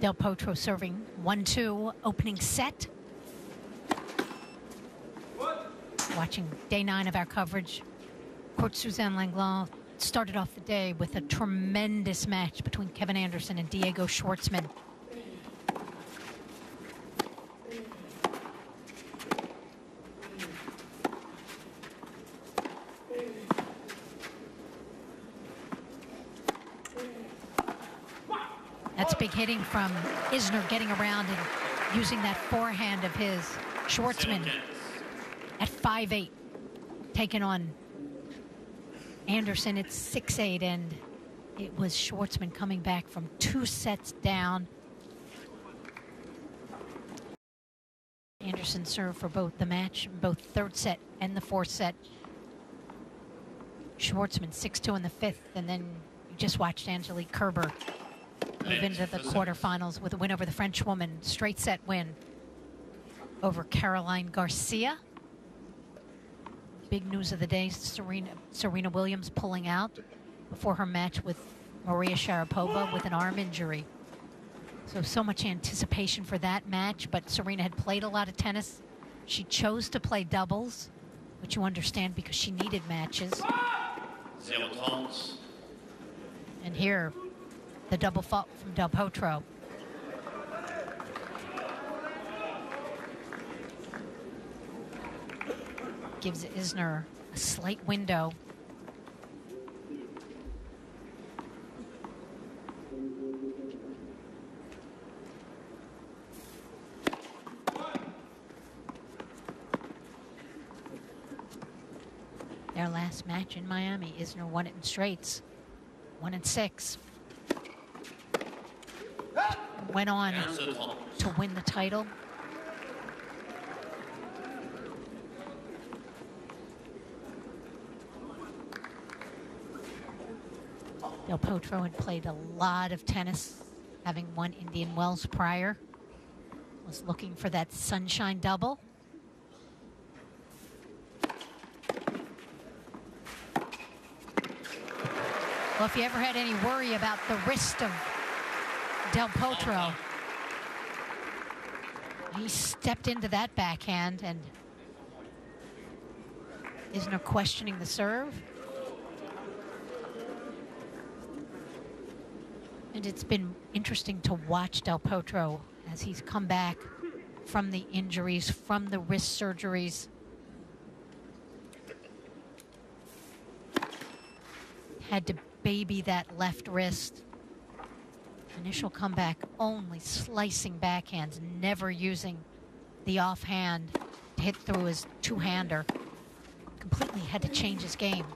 Del Potro serving 1-2 opening set. Watching day 9 of our coverage, Court Suzanne Langlois started off the day with a tremendous match between Kevin Anderson and Diego Schwartzman. That's big hitting from Isner, getting around and using that forehand of his. Schwartzman at 5'8", taking on Anderson at 6'8", and it was Schwartzman coming back from 2 sets down. Anderson served for both the match, both third set and the fourth set. Schwartzman 6-2 in the fifth, and then you just watched Angelique Kerber move into the quarterfinals with a win over the French woman, straight set win over Caroline Garcia. Big news of the day, Serena Williams pulling out before her match with Maria Sharapova with an arm injury. So much anticipation for that match, but Serena had played a lot of tennis. She chose to play doubles, which you understand because she needed matches. And here, the double fault from Del Potro. Gives Isner a slight window. Their last match in Miami, Isner won it in straights, 1-6. Went on to win the title. Del Potro had played a lot of tennis, having won Indian Wells prior. Was looking for that sunshine double. Well, if you ever had any worry about the wrist of Del Potro, he stepped into that backhand, and Isner questioning the serve. And it's been interesting to watch Del Potro as he's come back from the injuries, from the wrist surgeries. Had to baby that left wrist. Initial comeback, only slicing backhands, never using the offhand to hit through his two-hander. Completely had to change his game.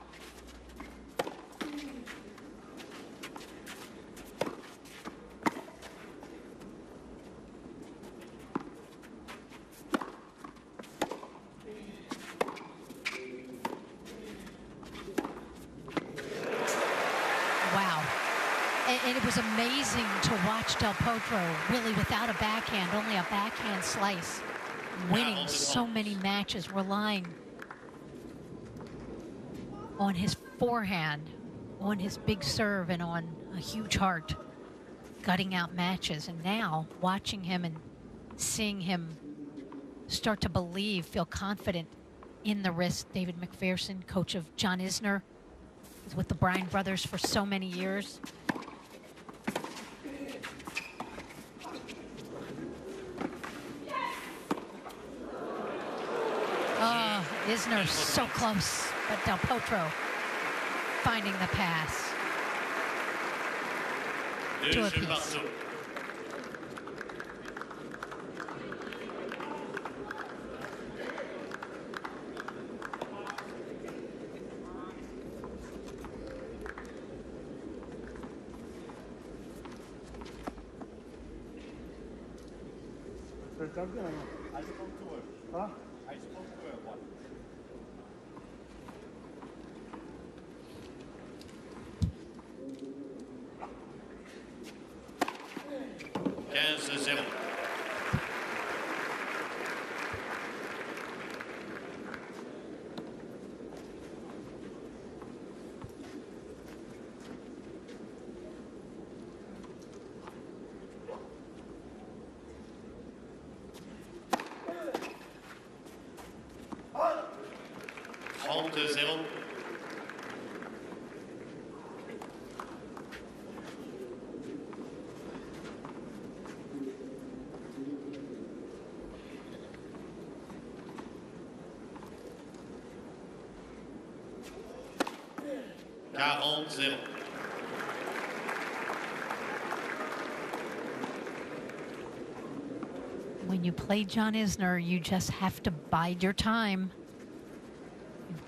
And it was amazing to watch Del Potro really without a backhand, only a backhand slice, winning so many matches, relying on his forehand, on his big serve, and on a huge heart, gutting out matches. And now watching him and seeing him start to believe, feel confident in the wrist. David McPherson, coach of John Isner, was with the Bryan brothers for so many years. Isner so close, but Del Potro finding the pass. 2 apiece. 40-0. When you play John Isner, you just have to bide your time. You've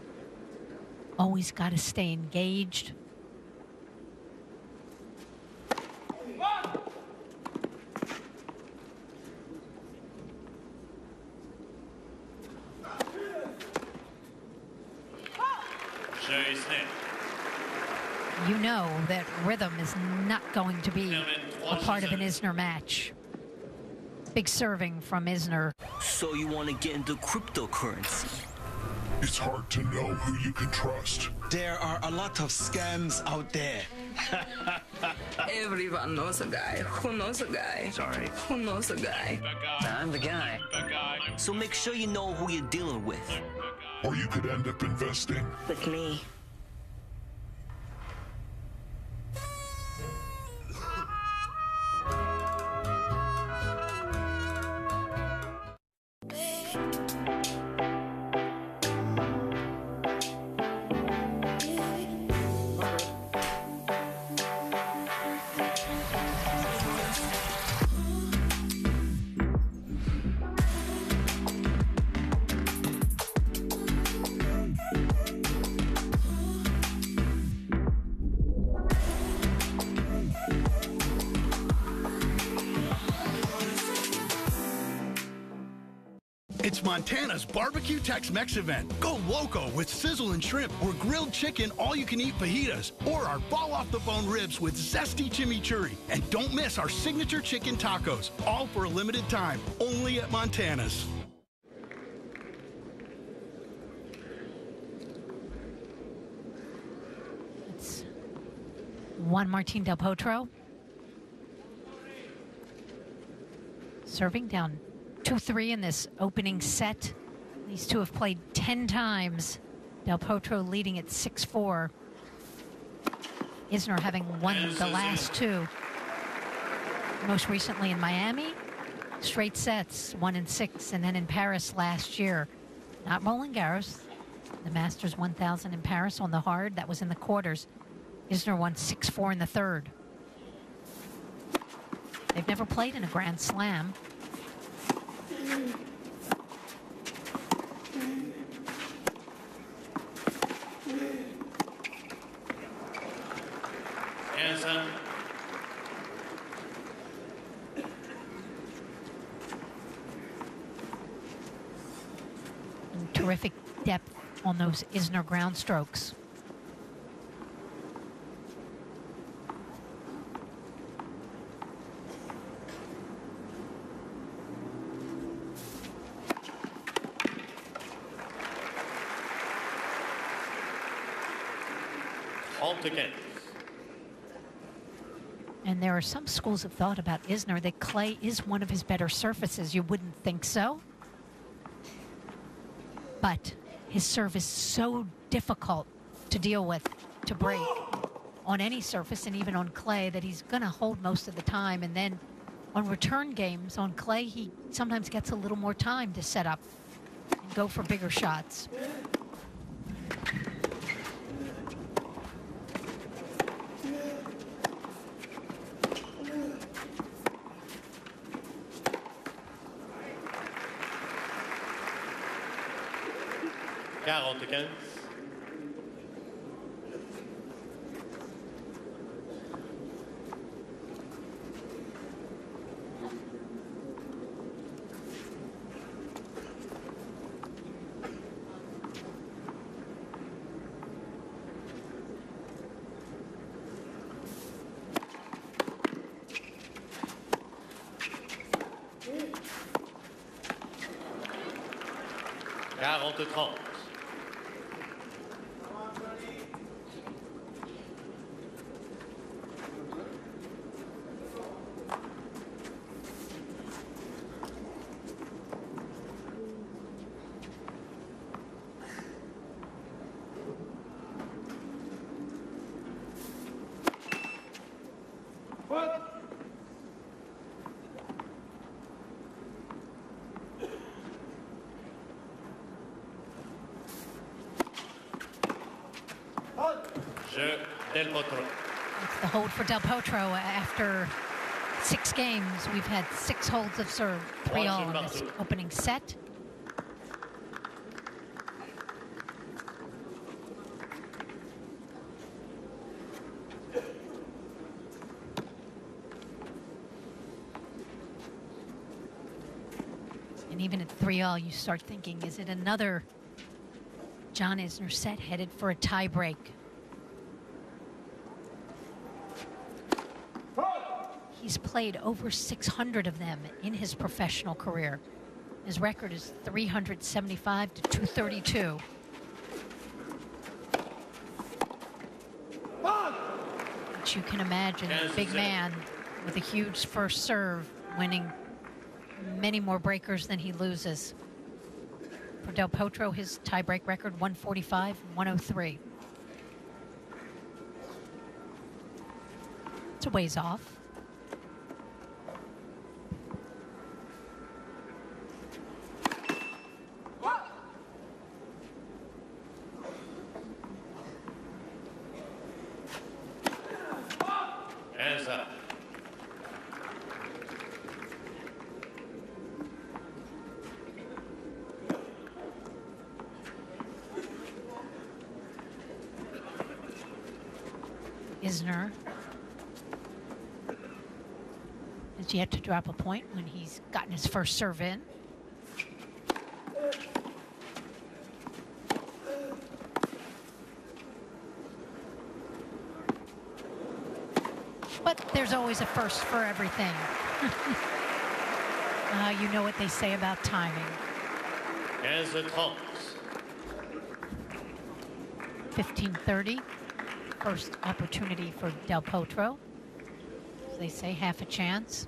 always got to stay engaged. You know that rhythm is not going to be a part of an Isner match. Big serving from Isner. So you want to get into cryptocurrency? It's hard to know who you can trust. There are a lot of scams out there. Everyone knows a guy who knows a guy. Sorry. Who knows a guy. I'm the guy. So make sure you know who you're dealing with. Or you could end up investing. With me. It's Montana's barbecue Tex-Mex event. Go loco with sizzle and shrimp or grilled chicken all-you-can-eat fajitas or our fall-off-the-bone ribs with zesty chimichurri. And don't miss our signature chicken tacos, all for a limited time, only at Montana's. It's Juan Martín del Potro. Serving down 2-3 in this opening set. These two have played 10 times. Del Potro leading at 6-4. Isner having won the last two. Most recently in Miami, straight sets, 1-6, and then in Paris last year. Not Roland Garros. The Masters 1000 in Paris on the hard. That was in the quarters. Isner won 6-4 in the third. They've never played in a Grand Slam. And terrific depth on those Isner ground strokes. And there are some schools of thought about Isner that clay is one of his better surfaces. You wouldn't think so. But his serve is so difficult to deal with, to break on any surface and even on clay, that he's going to hold most of the time. And then on return games on clay, he sometimes gets a little more time to set up and go for bigger shots. Del Potro. It's the hold for Del Potro. After 6 games, we've had 6 holds of serve, 3-all in this opening set. And even at 3-all, you start thinking, is it another John Isner set headed for a tie break? He's played over 600 of them in his professional career. His record is 375 to 232. Which you can imagine, a big man with a huge first serve winning many more breakers than he loses. For Del Potro, his tie-break record, 145, 103. It's a ways off. Hands up. Isner has yet to drop a point when he's gotten his first serve in. But there's always a first for everything. You know what they say about timing. As it comes. 15:30. First opportunity for Del Potro. As they say, half a chance.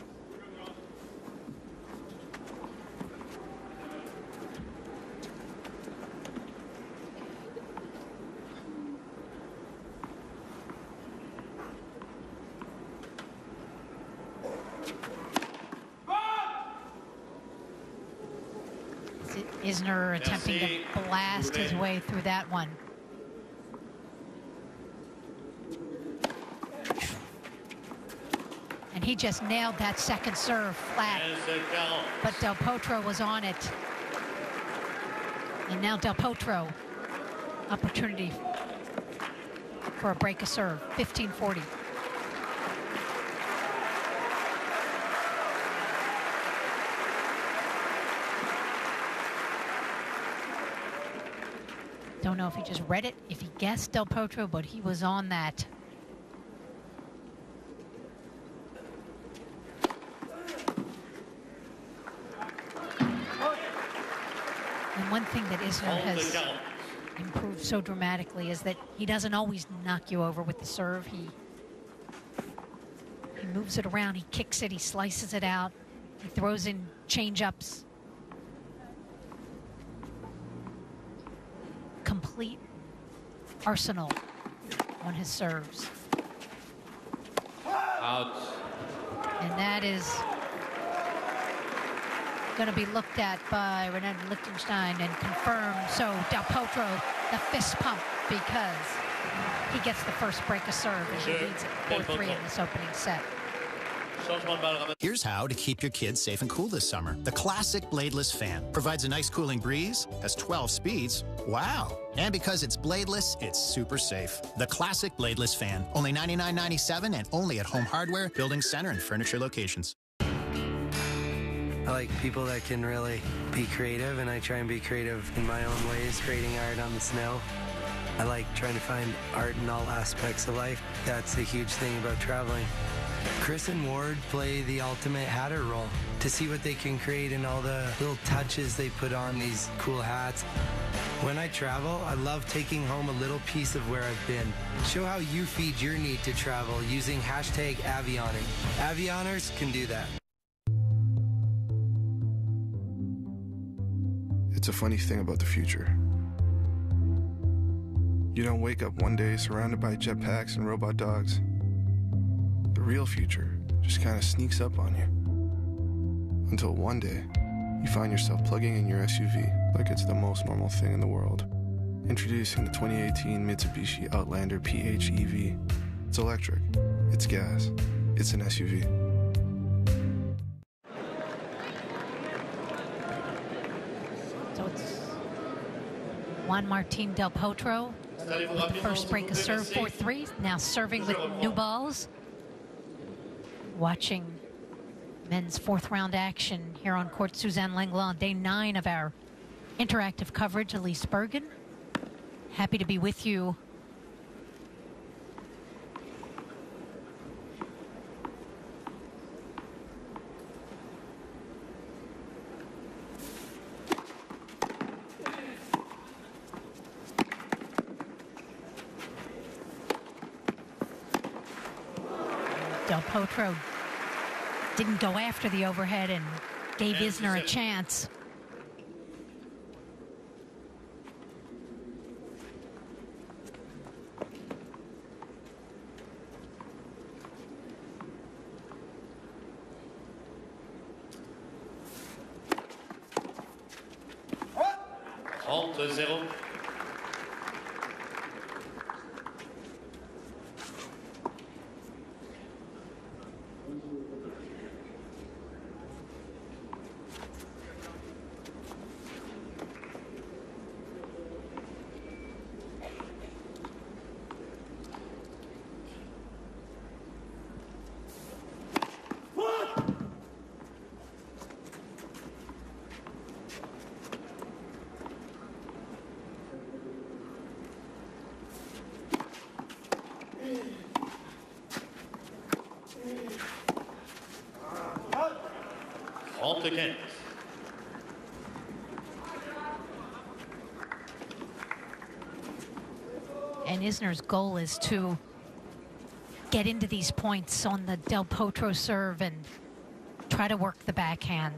Isner attempting to blast his way through that one. And he just nailed that second serve flat. But Del Potro was on it. And now Del Potro, opportunity for a break of serve, 15:40. Don't know if he just read it, if he guessed Del Potro, but he was on that. And one thing that Isner has improved so dramatically is that he doesn't always knock you over with the serve. He moves it around, he kicks it, he slices it out, he throws in change-ups. Complete arsenal on his serves. Out. And that is going to be looked at by René Lichtenstein and confirmed. So Del Potro, the fist pump, because he gets the first break of serve and he leads it 4-3 in this opening set. Here's how to keep your kids safe and cool this summer. The classic bladeless fan provides a nice cooling breeze, has 12 speeds. Wow. And because it's bladeless, it's super safe. The classic bladeless fan, only $99.97 and only at Home Hardware, Building Center, and furniture locations. I like people that can really be creative, and I try and be creative in my own ways, creating art on the snow. I like trying to find art in all aspects of life. That's the huge thing about traveling. Chris and Ward play the ultimate hatter role to see what they can create and all the little touches they put on these cool hats. When I travel, I love taking home a little piece of where I've been. Show how you feed your need to travel using hashtag Avioning. Avioners can do that. It's a funny thing about the future. You don't wake up one day surrounded by jetpacks and robot dogs. The real future just kind of sneaks up on you. Until one day, you find yourself plugging in your SUV like it's the most normal thing in the world. Introducing the 2018 Mitsubishi Outlander PHEV. It's electric, it's gas, it's an SUV. So it's Juan Martín Del Potro with the first break of serve, 4-3. Now serving with new balls. Watching men's fourth round action here on court Suzanne Langlois, day 9 of our interactive coverage. Elise Bergen, happy to be with you. Del Potro didn't go after the overhead and gave Isner a chance. Zero. Again. And Isner's goal is to get into these points on the Del Potro serve and try to work the backhand.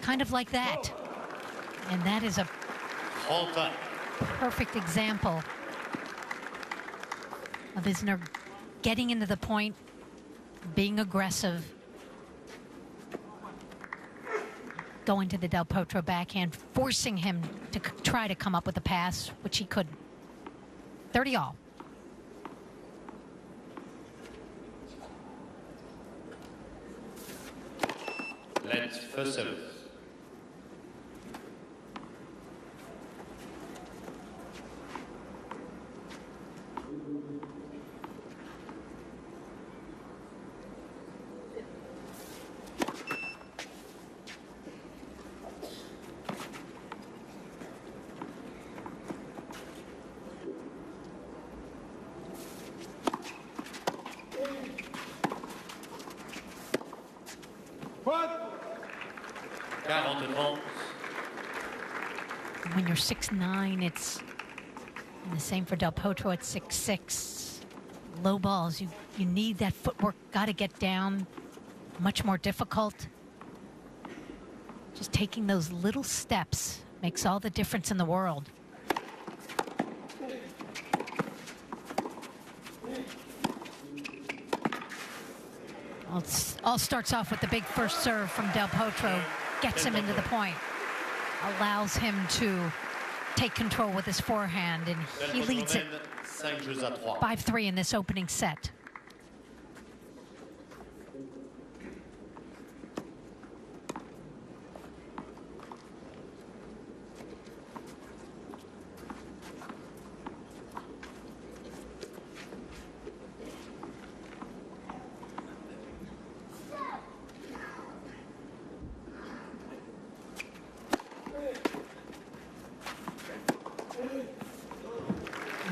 Kind of like that. And that is a perfect example of Isner getting into the point, being aggressive, going to the Del Potro backhand, forcing him to try to come up with a pass, which he couldn't. 30 all. Let's first serve. When you're 6'9", it's and the same for Del Potro at 6'6". Low balls, you need that footwork, got to get down. Much more difficult. Just taking those little steps makes all the difference in the world. Well, it all starts off with the big first serve from Del Potro. Gets him into the point. Allows him to take control with his forehand, and he leads it 5-3 in this opening set.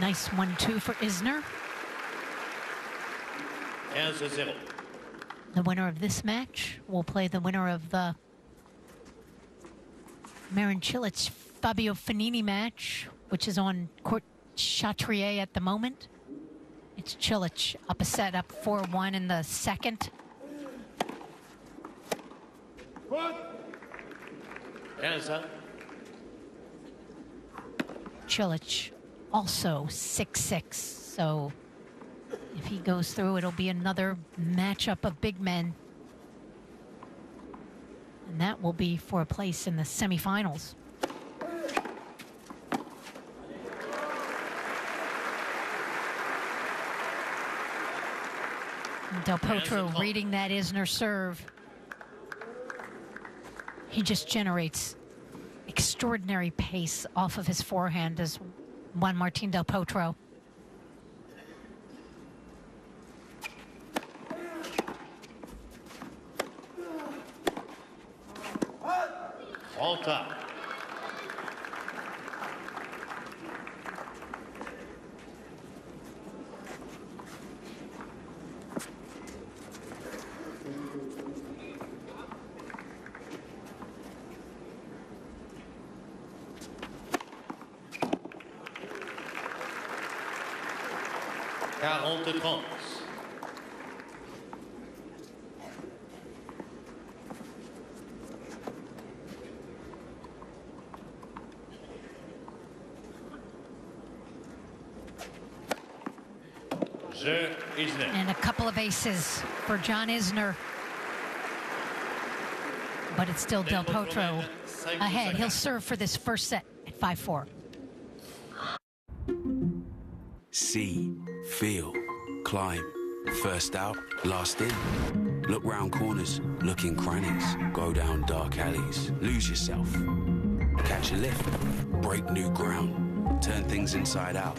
Nice 1-2 for Isner. 15-0. The winner of this match will play the winner of the Marin Cilic Fabio Fognini match, which is on court Chatrier at the moment. It's Cilic up a set, up 4-1 in the second. 15. Cilic also 6'6", so if he goes through, it'll be another matchup of big men. And that will be for a place in the semifinals. And Del Potro reading that Isner serve. He just generates extraordinary pace off of his forehand as Juan Martín Del Potro. Alta. Quarante-30. Isner. And a couple of aces for John Isner. But it's still Del Potro ahead. He'll serve for this first set at 5-4. See, feel, climb. First out, last in. Look round corners, look in crannies. Go down dark alleys, lose yourself. Catch a lift, break new ground. Turn things inside out.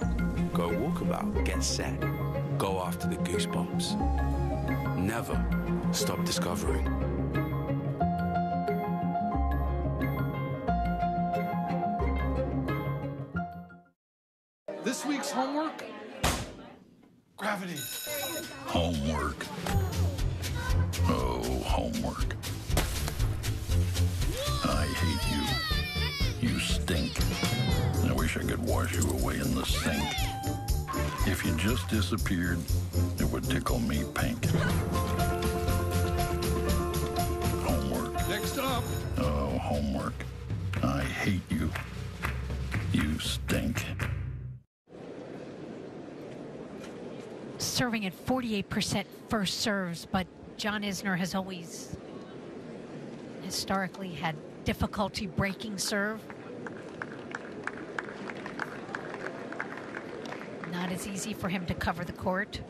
Go walkabout, get set. Go after the goosebumps. Never stop discovering. This week's homework? Gravity. Homework. Oh, homework. I hate you. You stink. I wish I could wash you away in the sink. If you just disappeared, it would tickle me pink. Homework. Next up. Oh, homework. I hate you. You stink. Serving at 48% first serves, but John Isner has always historically had difficulty breaking serve. Not as easy for him to cover the court.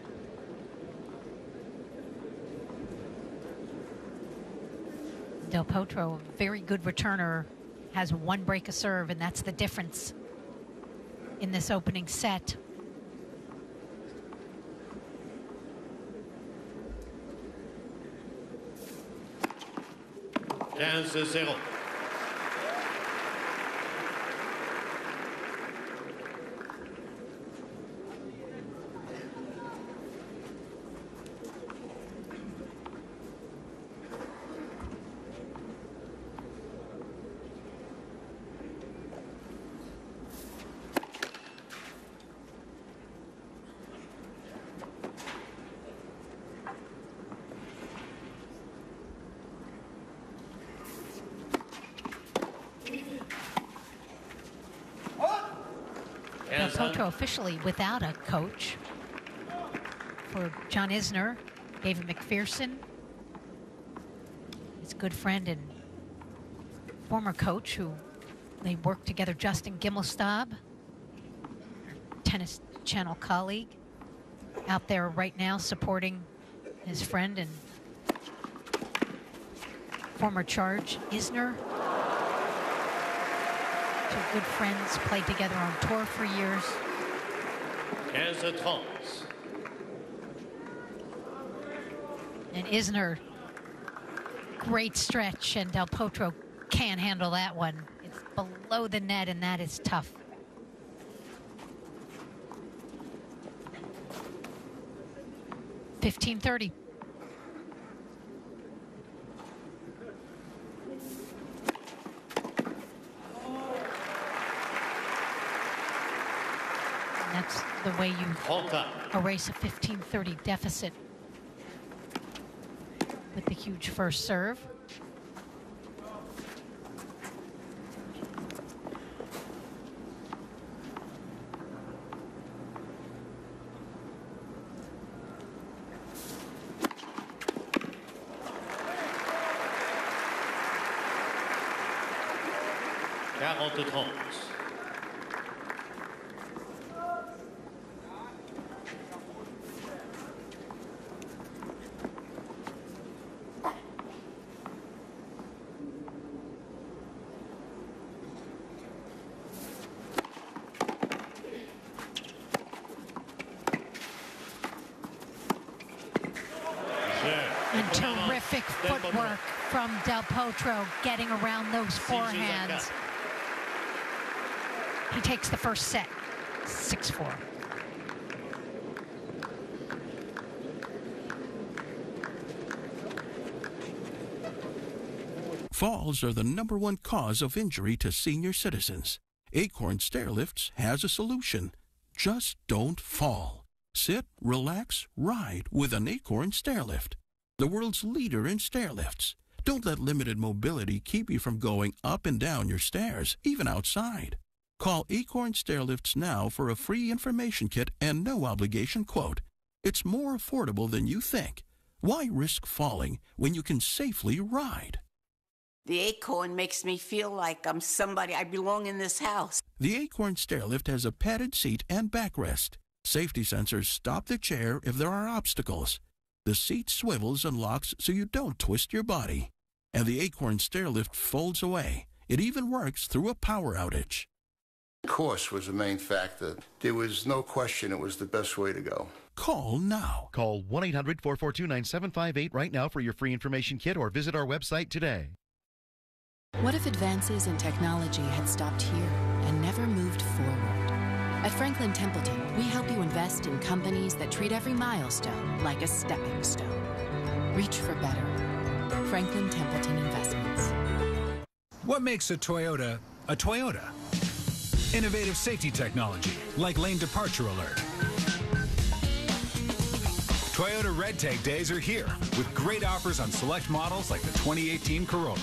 Del Potro, a very good returner, has one break of serve, and that's the difference in this opening set. Zero. Del Potro officially without a coach for John Isner. David McPherson, his good friend and former coach who they worked together, Justin Gimelstob, Tennis Channel colleague, out there right now supporting his friend and former charge Isner. Two good friends, played together on tour for years. 15-30. And Isner, great stretch, and Del Potro can't handle that one. It's below the net, and that is tough. $15-30. That's the way you erase a 15-30 deficit with the huge first serve. 30-30. And terrific footwork from Del Potro, getting around those forehands. He takes the first set, 6-4. Falls are the #1 cause of injury to senior citizens. Acorn Stairlifts has a solution. Just don't fall. Sit, relax, ride with an Acorn Stairlift, the world's leader in stairlifts. Don't let limited mobility keep you from going up and down your stairs, even outside. Call Acorn Stairlifts now for a free information kit and no obligation quote. It's more affordable than you think. Why risk falling when you can safely ride? The Acorn makes me feel like I'm somebody. I belong in this house. The Acorn Stairlift has a padded seat and backrest. Safety sensors stop the chair if there are obstacles. The seat swivels and locks so you don't twist your body. And the Acorn Stairlift folds away. It even works through a power outage. Cost was the main factor. There was no question it was the best way to go. Call now. Call 1-800-442-9758 right now for your free information kit or visit our website today. What if advances in technology had stopped here and never moved forward? At Franklin Templeton, we help you invest in companies that treat every milestone like a stepping stone. Reach for better. Franklin Templeton Investments. What makes a Toyota a Toyota? Innovative safety technology like lane departure alert. Toyota Red Tag Days are here with great offers on select models like the 2018 Corolla.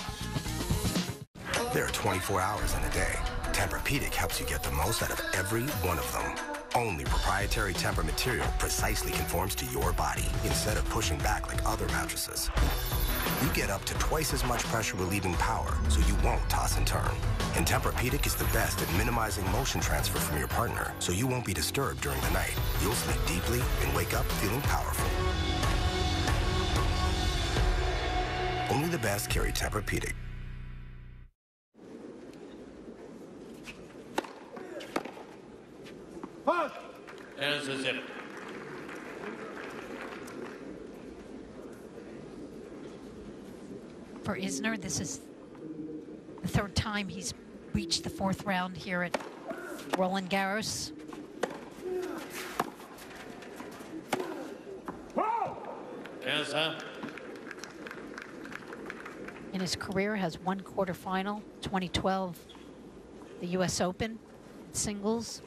There are 24 hours in a day. Tempur-Pedic helps you get the most out of every one of them. Only proprietary Tempur material precisely conforms to your body instead of pushing back like other mattresses. You get up to twice as much pressure relieving power so you won't toss and turn. And Tempur-Pedic is the best at minimizing motion transfer from your partner so you won't be disturbed during the night. You'll sleep deeply and wake up feeling powerful. Only the best carry Tempur-Pedic. For Isner, this is the third time he's reached the fourth round here at Roland Garros. In his career, has one quarterfinal, 2012, the U.S. Open singles.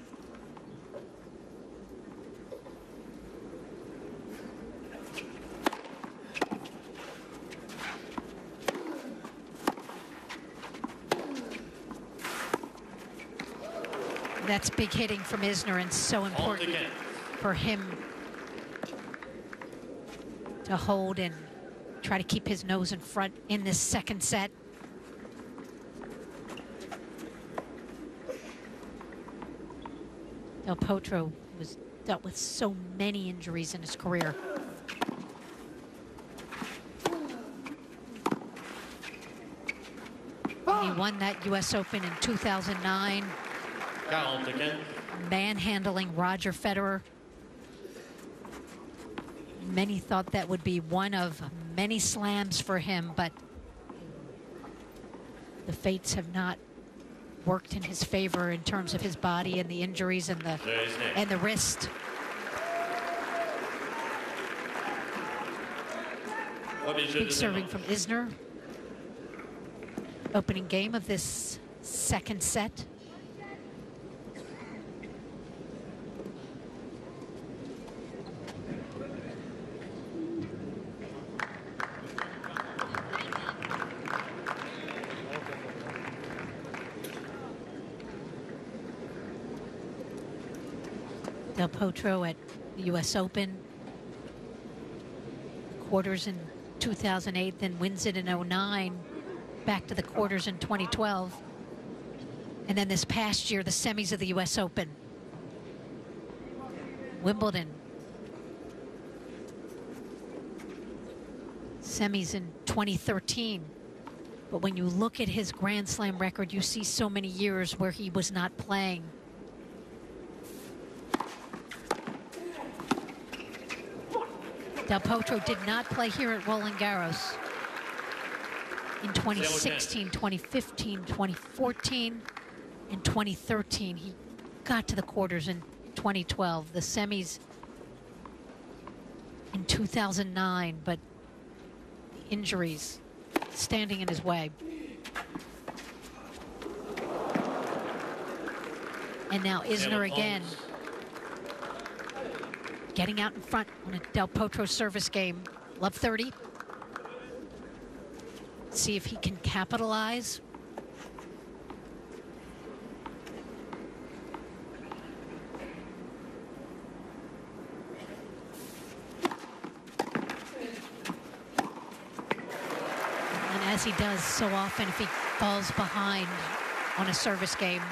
That's big hitting from Isner and so important for him to hold and try to keep his nose in front in this second set. Del Potro was dealt with so many injuries in his career. And he won that U.S. Open in 2009. Manhandling Roger Federer. Many thought that would be one of many slams for him, but the fates have not worked in his favor in terms of his body and the injuries and the wrist. Big serving from Isner. Opening game of this second set. Del Potro at the U.S. Open, quarters in 2008, then wins it in 2009, back to the quarters in 2012. And then this past year, the semis of the U.S. Open. Wimbledon. Semis in 2013. But when you look at his Grand Slam record, you see so many years where he was not playing. Del Potro did not play here at Roland Garros in 2016, 2015, 2014, and 2013. He got to the quarters in 2012, the semis in 2009, but the injuries standing in his way. And now Isner again, getting out in front on a Del Potro service game. Love 30. See if he can capitalize. And as he does so often, if he falls behind on a service game,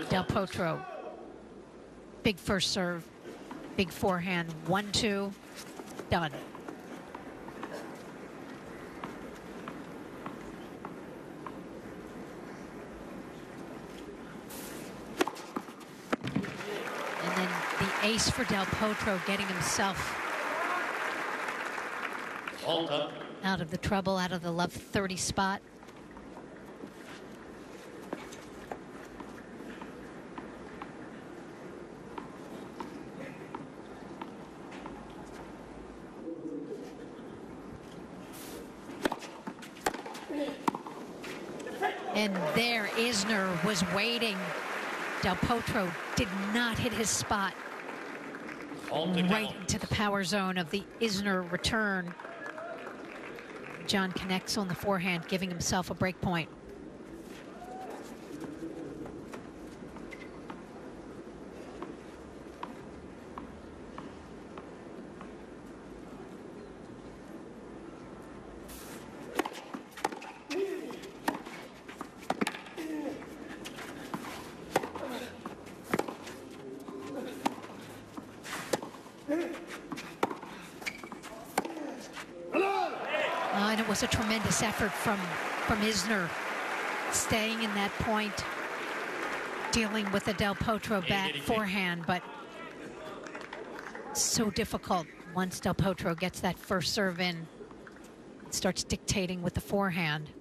Del Potro, big first serve, big forehand, 1-2, done. And then the ace for Del Potro, getting himself out of the trouble, out of the love 30 spot. And there Isner was waiting. Del Potro did not hit his spot. Right into the power zone of the Isner return. John connects on the forehand, giving himself a break point. And it was a tremendous effort from Isner, staying in that point, dealing with the Del Potro back forehand, but so difficult once Del Potro gets that first serve in, starts dictating with the forehand.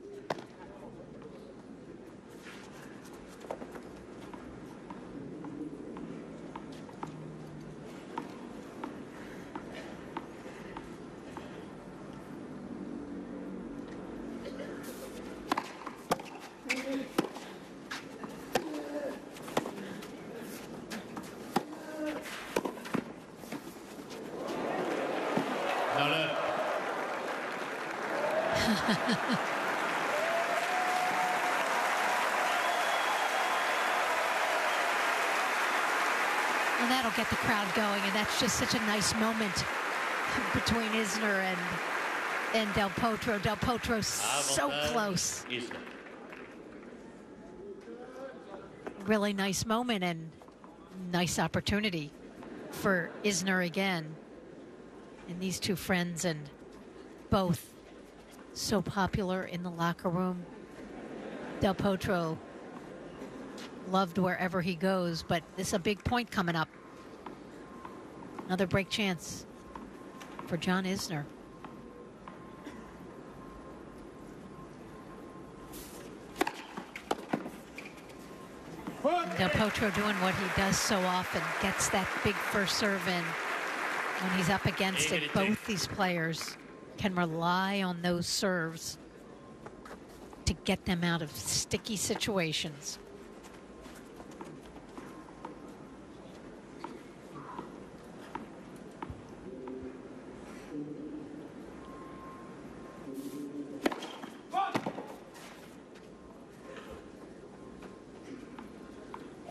And that'll get the crowd going, and that's just such a nice moment between Isner and Del Potro. Del Potro so close. Really nice moment and nice opportunity for Isner again. And these two friends, and both so popular in the locker room. Del Potro loved wherever he goes, but this is a big point coming up. Another break chance for John Isner. Del Potro doing what he does so often, gets that big first serve in when he's up against it. Both these players can rely on those serves to get them out of sticky situations.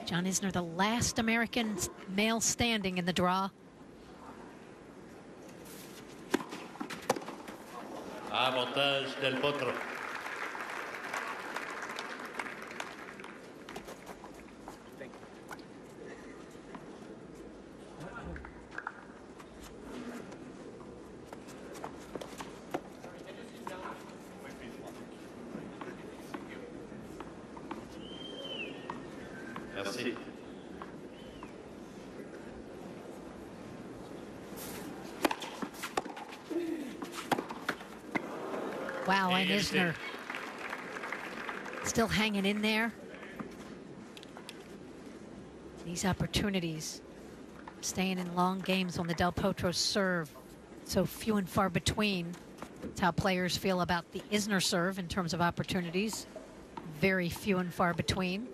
John Isner, the last American male standing in the draw. Avantage Del Potro. Merci. Wow, and Isner still hanging in there. These opportunities, staying in long games on the Del Potro serve, so few and far between. That's how players feel about the Isner serve in terms of opportunities. Very few and far between.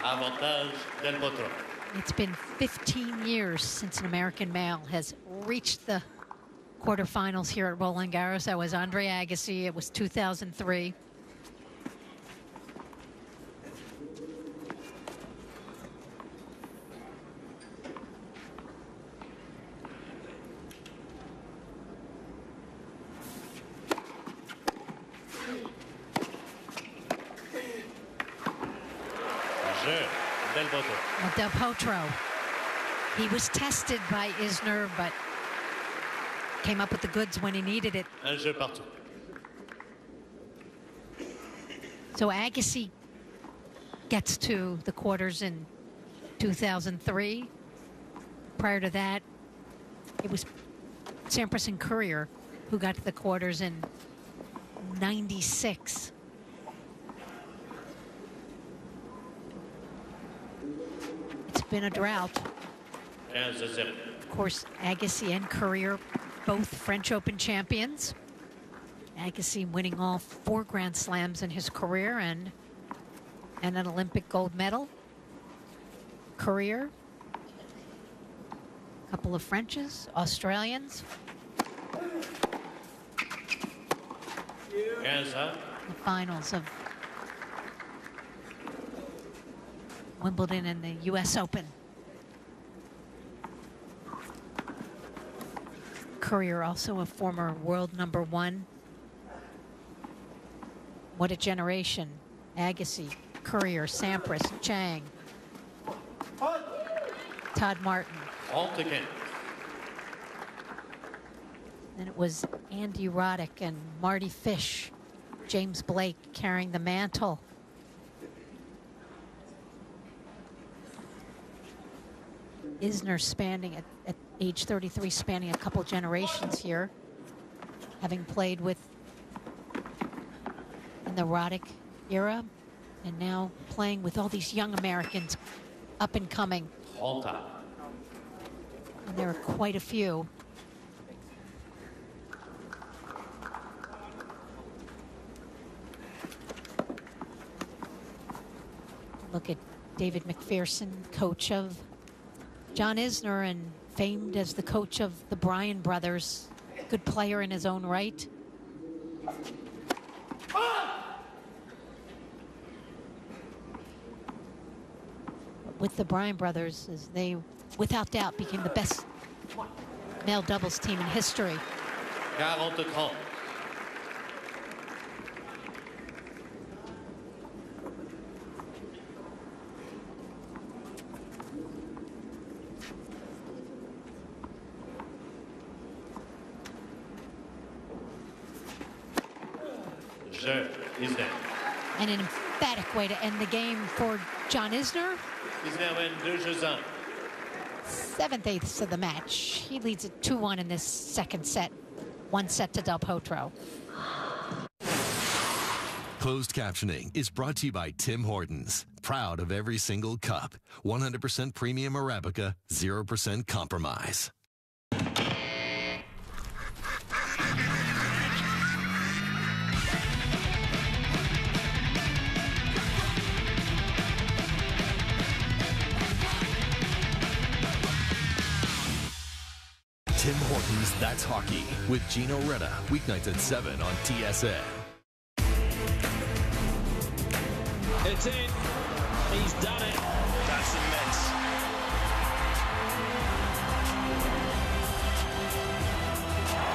Avantage Del Potro. It's been 15 years since an American male has reached the quarterfinals here at Roland Garros. That was Andre Agassi. It was 2003. Well, Del Potro, he was tested by Isner, but came up with the goods when he needed it. Un jeu partout. So Agassi gets to the quarters in 2003. Prior to that, it was Sampras and Courier who got to the quarters in 96. It's been a drought. Of course, Agassi and Courier, both French Open champions. Agassi winning all 4 Grand Slams in his career and an Olympic gold medal. Courier, a couple of Frenches, Australians. The finals of Wimbledon and the U.S. Open. Courier, also a former world #1. What a generation. Agassi, Courier, Sampras, Chang, Todd Martin. Then it was Andy Roddick and Marty Fish, James Blake carrying the mantle. Isner spanning at age 33, spanning a couple generations here, having played with in the Roddick era, and now playing with all these young Americans up and coming. And there are quite a few. Look at David McPherson, coach of John Isner and famed as the coach of the Bryan brothers. Good player in his own right. With the Bryan brothers, as they, without doubt, became the best male doubles team in history. 40-30. Isner. And an emphatic way to end the game for John Isner. Isner win 2-1. 7/8 of the match. He leads it 2-1 in this second set. 1 set to Del Potro. Closed captioning is brought to you by Tim Hortons. Proud of every single cup. 100% premium Arabica, 0% compromise. Tim Hortons' That's Hockey with Gino Retta, weeknights at 7 on TSN. It's in. He's done it. That's immense.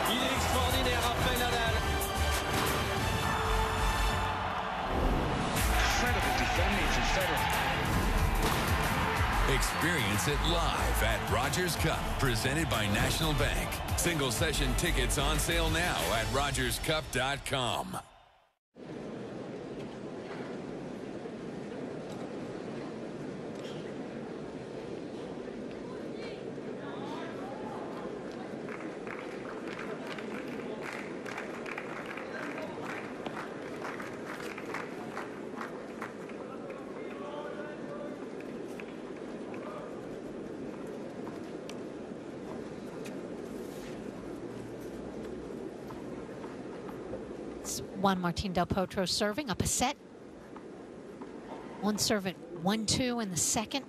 Il est extraordinaire, Rafael Nadal. Experience it live at Rogers Cup, presented by National Bank. Single session tickets on sale now at rogerscup.com. Juan Martín Del Potro serving up a set. One serve at 1-2 in the second.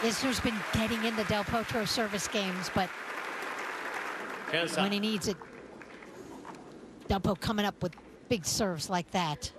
Isner's been getting in the Del Potro service games, but when he needs it, Del Potro coming up with big serves like that.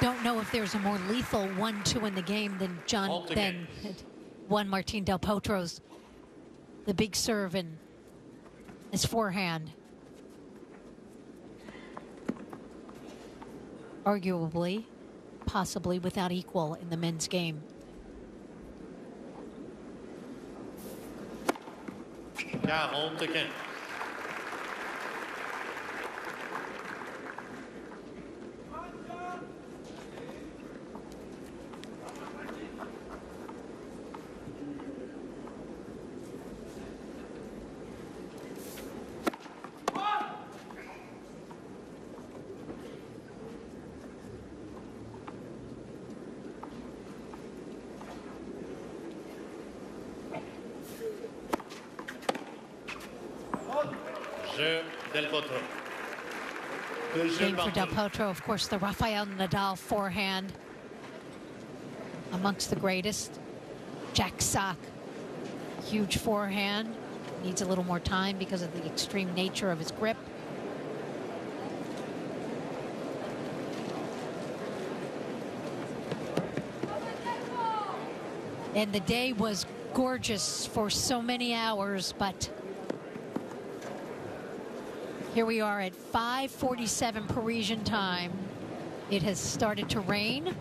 Don't know if there's a more lethal 1-2 in the game than Juan Martín Del Potro's. The big serve and his forehand. Arguably, possibly without equal in the men's game. Game for Del Potro, of course, the Rafael Nadal forehand, amongst the greatest. Jack Sock, huge forehand, needs a little more time because of the extreme nature of his grip. And the day was gorgeous for so many hours, but here we are at 5:47 Parisian time. It has started to rain.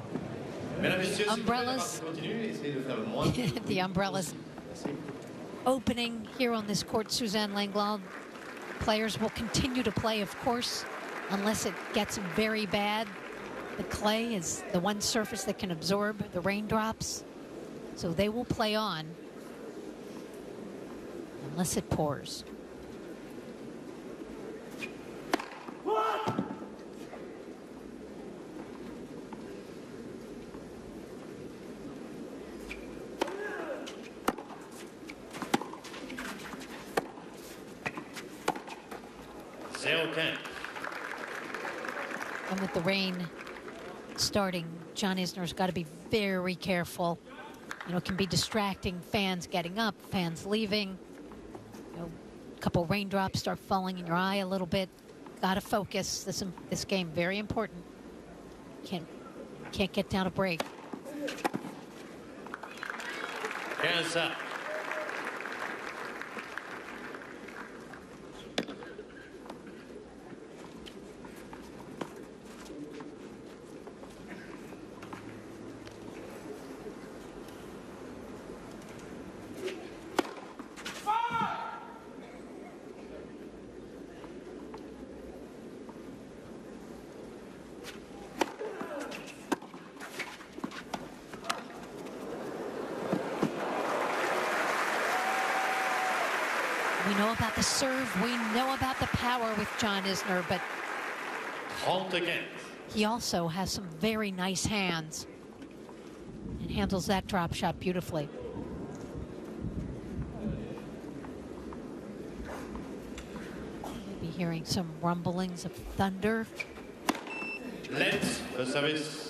Umbrellas. The umbrellas opening here on this court, Suzanne Langlaud. Players will continue to play, of course, unless it gets very bad. The clay is the one surface that can absorb the raindrops, so they will play on unless it pours. And with the rain starting, John Isner's got to be very careful. You know, it can be distracting. Fans getting up, fans leaving. You know, a couple raindrops start falling in your eye a little bit. Got to focus. This game very important. Can't Can't get down a break. 15-7. We know about the serve. We know about the power with John Isner, but he also has some very nice hands and handles that drop shot beautifully. Maybe hearing some rumblings of thunder. Let's the service.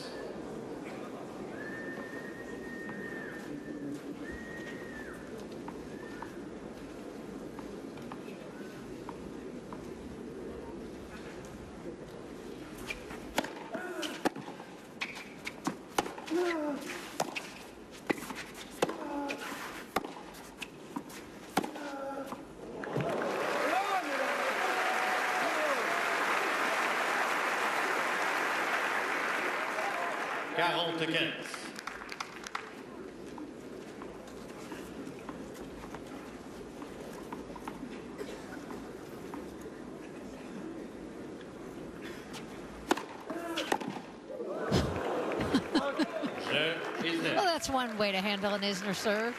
Well, that's one way to handle an Isner serve.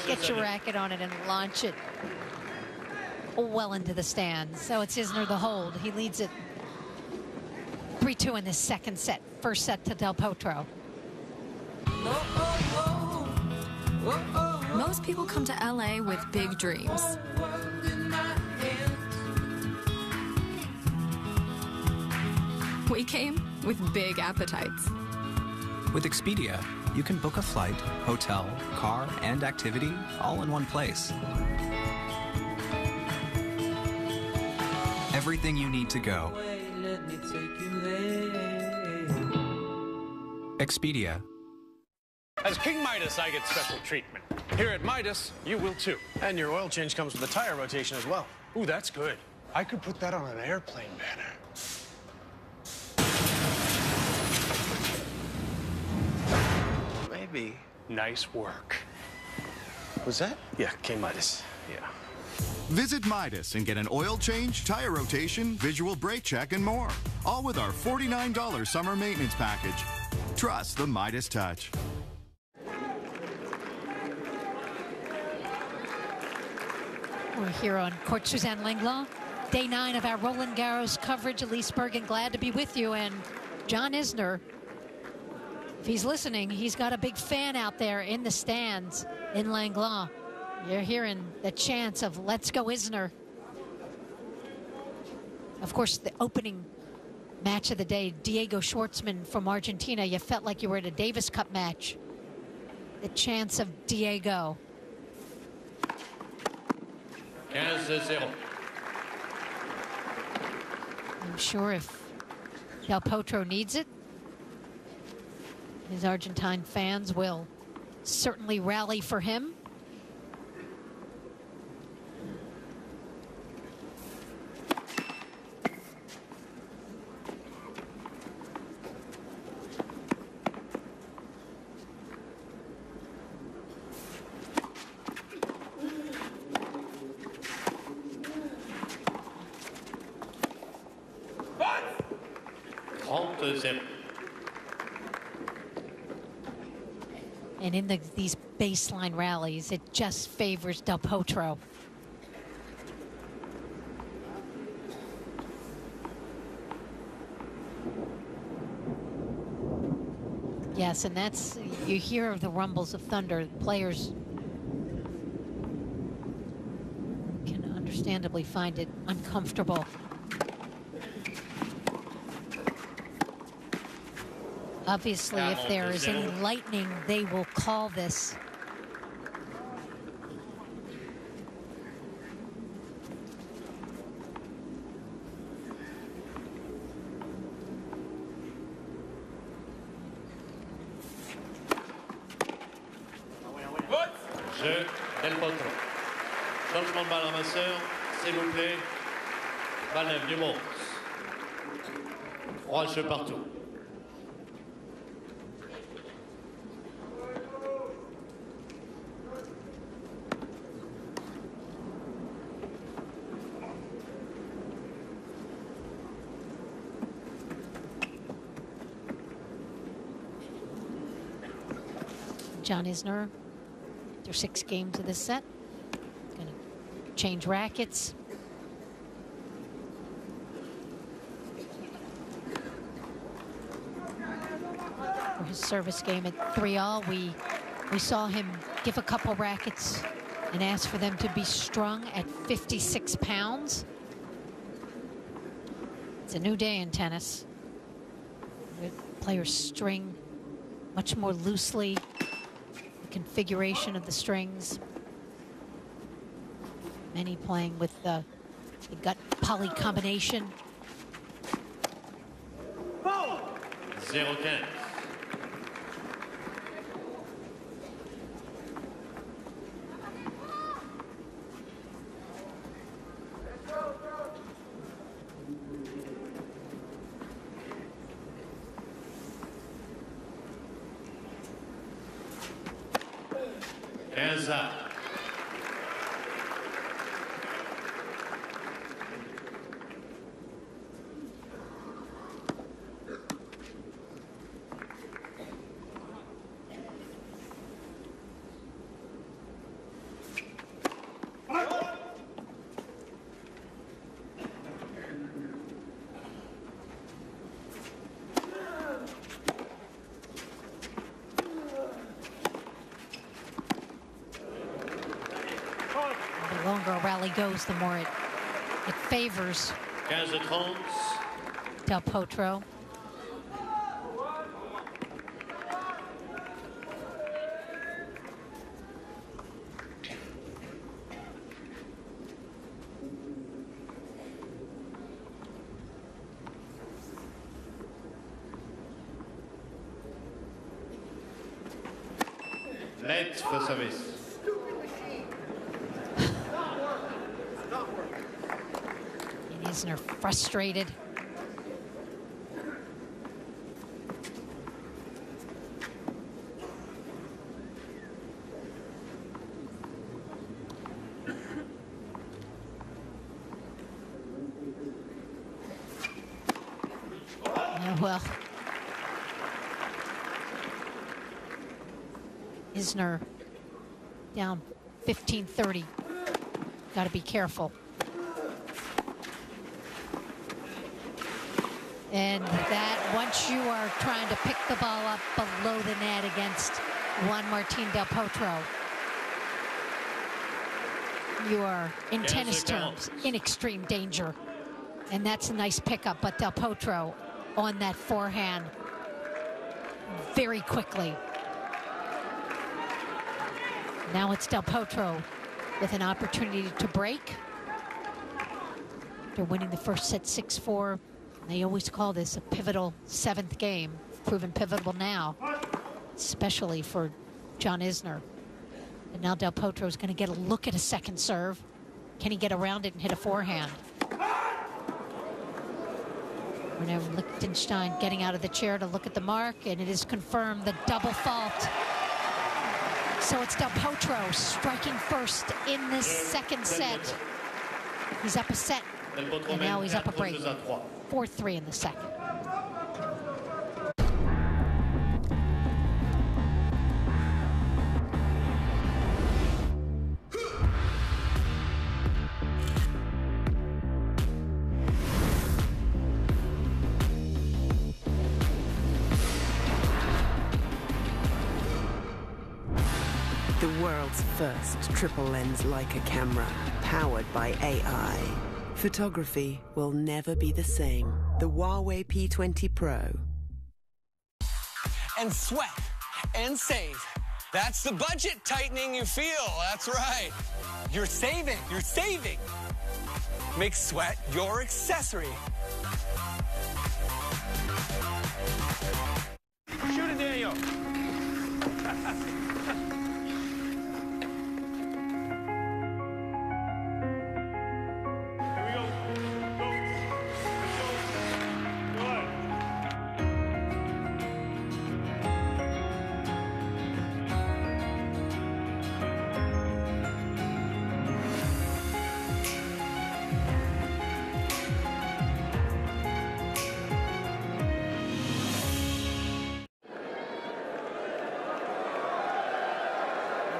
Get your racket on it and launch it well into the stands. So it's Isner the hold. He leads it 3-2 in the second set. First set to Del Potro. Most people come to LA with big dreams. We came with big appetites. With Expedia, you can book a flight, hotel, car, and activity all in one place. Everything you need to go. Expedia. As King Midas, I get special treatment. Here at Midas, you will too. And your oil change comes with a tire rotation as well. Ooh, that's good. I could put that on an airplane banner. Maybe. Nice work. Was that? Yeah, King Midas. Yeah. Visit Midas and get an oil change, tire rotation, visual brake check, and more. All with our $49 summer maintenance package. Trust the Midas touch. We're here on Court Suzanne Langlois. Day 9 of our Roland Garros coverage. Elise Bergen, glad to be with you. And John Isner, if he's listening, he's got a big fan out there in the stands in Langlois. You're hearing the chants of "Let's go Isner." Of course, the opening match of the day, Diego Schwartzman from Argentina. You felt like you were at a Davis Cup match. The chants of Diego. 15-0. I'm sure if Del Potro needs it, his Argentine fans will certainly rally for him. And in these baseline rallies, it just favors Del Potro. Yes, and that's, you hear the rumbles of thunder. Players can understandably find it uncomfortable. Obviously, if there is any lightning, they will call this. Jeu del Potro. Changement de balle ramasseur, s'il vous plaît. Balle neuve du Mons. 3 jeux partout. John Isner, after 6 games of this set, going to change rackets. For his service game at 3-all, we saw him give a couple rackets and ask for them to be strung at 56 pounds. It's a new day in tennis. Players string much more loosely. Configuration of the strings. Many playing with the gut-poly combination. 0-15. The longer a rally goes, the more it favors 15-30. Del Potro. Let's for service. And Isner frustrated. Well, Isner down 15-30. Got to be careful. And that once you are trying to pick the ball up below the net against Juan Martín del Potro, you are, in tennis terms, in extreme danger. And that's a nice pickup, but Del Potro on that forehand very quickly. Now it's Del Potro with an opportunity to break. They're winning the first set 6-4. They always call this a pivotal 7th game, proven pivotal now, especially for John Isner. And now Del Potro is going to get a look at a second serve. Can he get around it and hit a forehand? Now Liechtenstein getting out of the chair to look at the mark, and it is confirmed the double fault. So it's Del Potro striking first in this second set. He's up a set, and now he's up a break. 4-3 in the second. The world's first triple lens Leica camera, powered by AI. Photography will never be the same. The Huawei P20 Pro. And sweat and save. That's the budget tightening you feel. That's right. You're saving. You're saving. Make sweat your accessory. Shoot it, Daniel.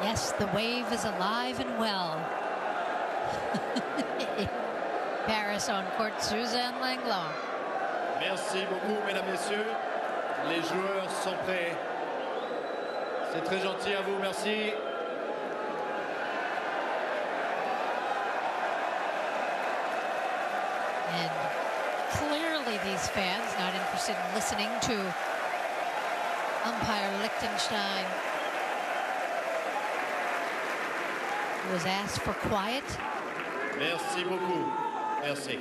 Yes, the wave is alive and well. Paris on court, Suzanne Langlon. Merci beaucoup, mesdames, messieurs. Les joueurs sont prêts. C'est très gentil à vous, merci. And clearly these fans not interested in listening to umpire Liechtenstein, who was asked for quiet. Merci beaucoup. Merci.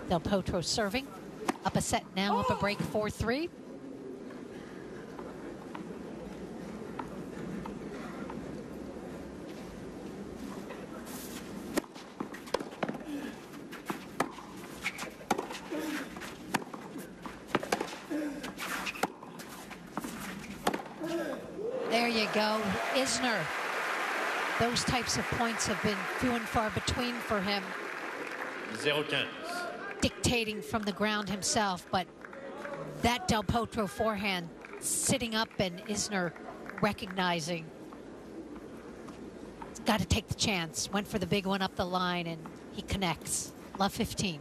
Del Potro serving. Up a set now, up a break, 4-3. There you go, Isner. Those types of points have been few and far between for him. 0-15. Dictating from the ground himself, but that Del Potro forehand sitting up and Isner recognizing. He's got to take the chance. Went for the big one up the line and he connects. Love 15.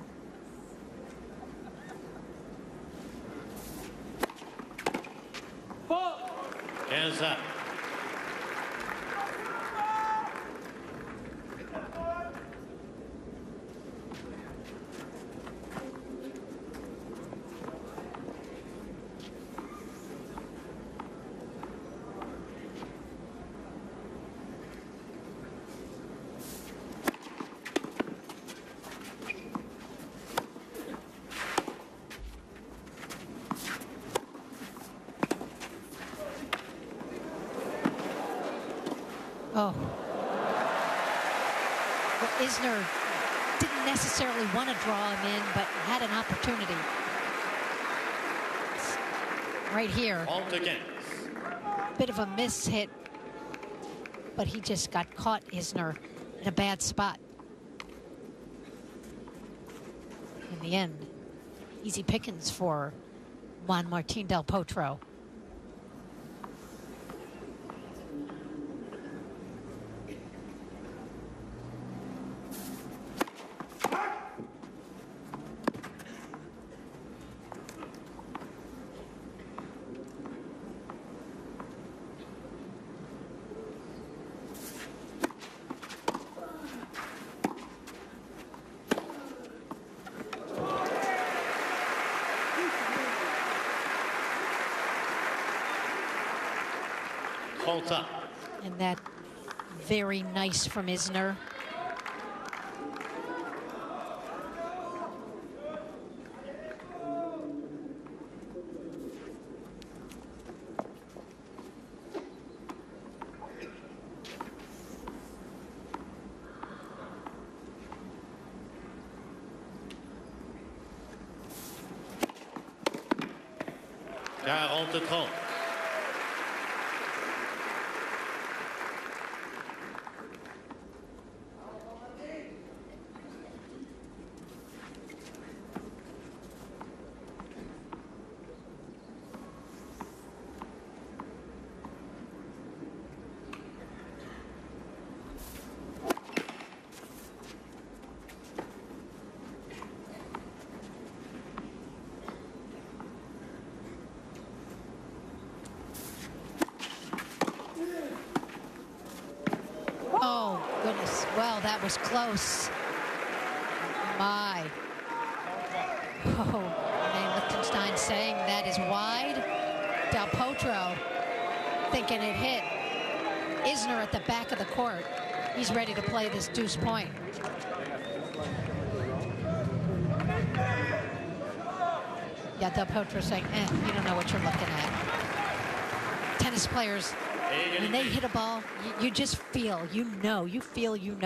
Hands up. Oh. Well, Isner didn't necessarily want to draw him in, but had an opportunity. Right here. Bit of a miss hit, but he just got caught, Isner, in a bad spot. In the end, easy pickings for Juan Martín Del Potro. And that very nice from Isner. Oh, goodness. Well, that was close. My. Oh, Renee Liechtenstein saying that is wide. Del Potro thinking it hit. Isner at the back of the court. He's ready to play this deuce point. Yeah, Del Potro saying, you don't know what you're looking at. Tennis players, when they hit a ball, you just feel, you know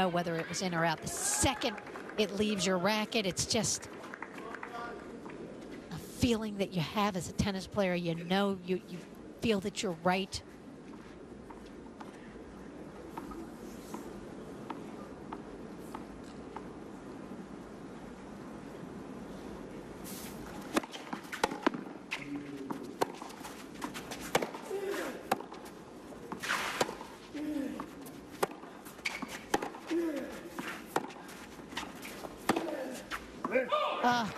whether it was in or out. The second it leaves your racket, it's just a feeling that you have as a tennis player. You know, you feel that you're right.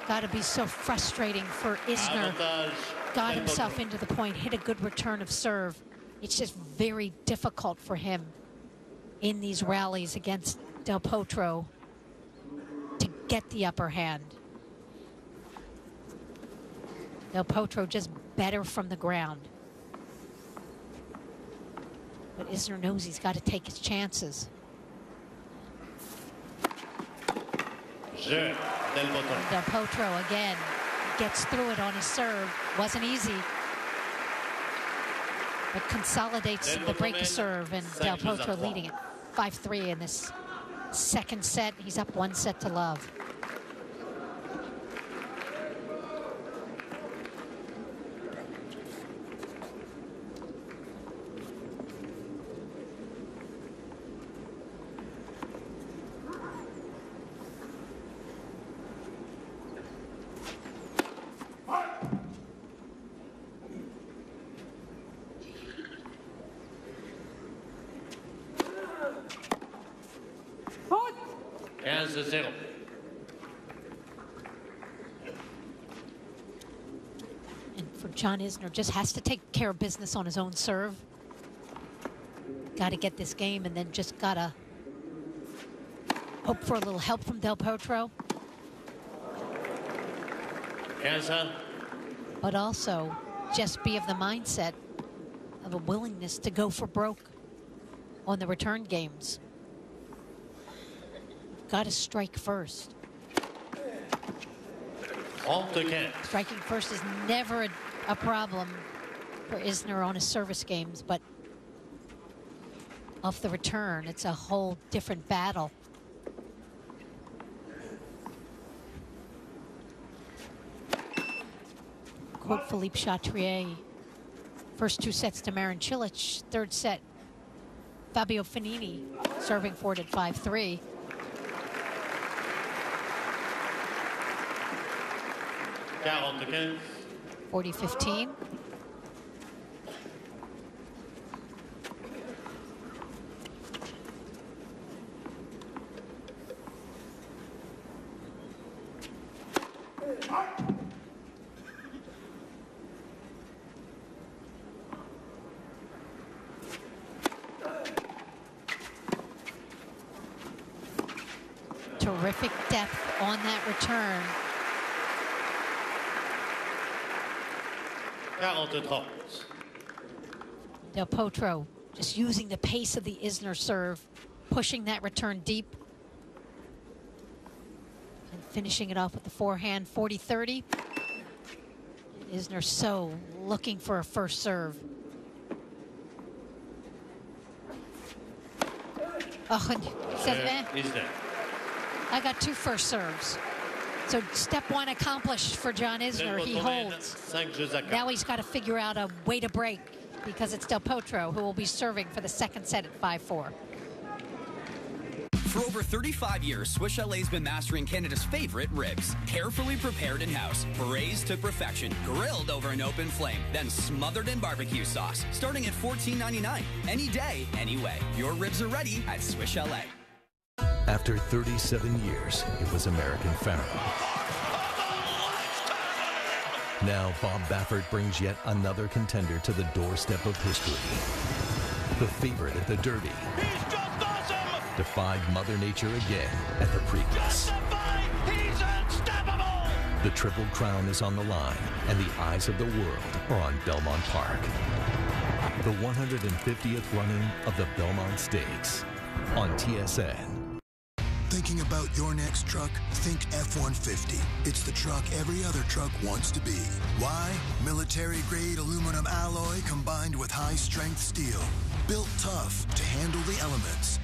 Got to be so frustrating for Isner. Got himself into the point, hit a good return of serve. It's just very difficult for him in these rallies against Del Potro to get the upper hand. Del Potro just better from the ground. But Isner knows he's got to take his chances. Del Potro again gets through it on his serve. Wasn't easy, but consolidates the break of serve, and Del Potro leading it 5-3 in this second set. He's up 1-0. And for John Isner, just has to take care of business on his own serve. Got to get this game, and then just got to hope for a little help from Del Potro. But also just be of the mindset of a willingness to go for broke on the return games. Got to strike first. Striking first is never a problem for Isner on his service games, but off the return, it's a whole different battle. Quote Philippe Chatrier, first 2 sets to Marin Cilic, third set, Fabio Fognini serving for it at 5-3. Quarante-quinze. 40-15. Terrific depth on that return. 40-30. Del Potro just using the pace of the Isner serve, pushing that return deep, and finishing it off with the forehand. 40-30. Isner so looking for a first serve. Oh, and he says, Isner. I got 2 first serves. So step 1 accomplished for John Isner. He holds. Now he's got to figure out a way to break, because it's Del Potro who will be serving for the second set at 5-4. For over 35 years, Swiss Chalet's been mastering Canada's favorite ribs. Carefully prepared in-house, braised to perfection, grilled over an open flame, then smothered in barbecue sauce. Starting at $14.99. Any day, any way. Your ribs are ready at Swiss Chalet. After 37 years, it was American Pharoah. Now Bob Baffert brings yet another contender to the doorstep of history. The favorite at the Derby. He's just awesome! Defied Mother Nature again at the Preakness. He's unstoppable! The Triple Crown is on the line, and the eyes of the world are on Belmont Park. The 150th running of the Belmont Stakes on TSN. Thinking about your next truck? Think F-150. It's the truck every other truck wants to be. Why? Military-grade aluminum alloy combined with high-strength steel. Built tough to handle the elements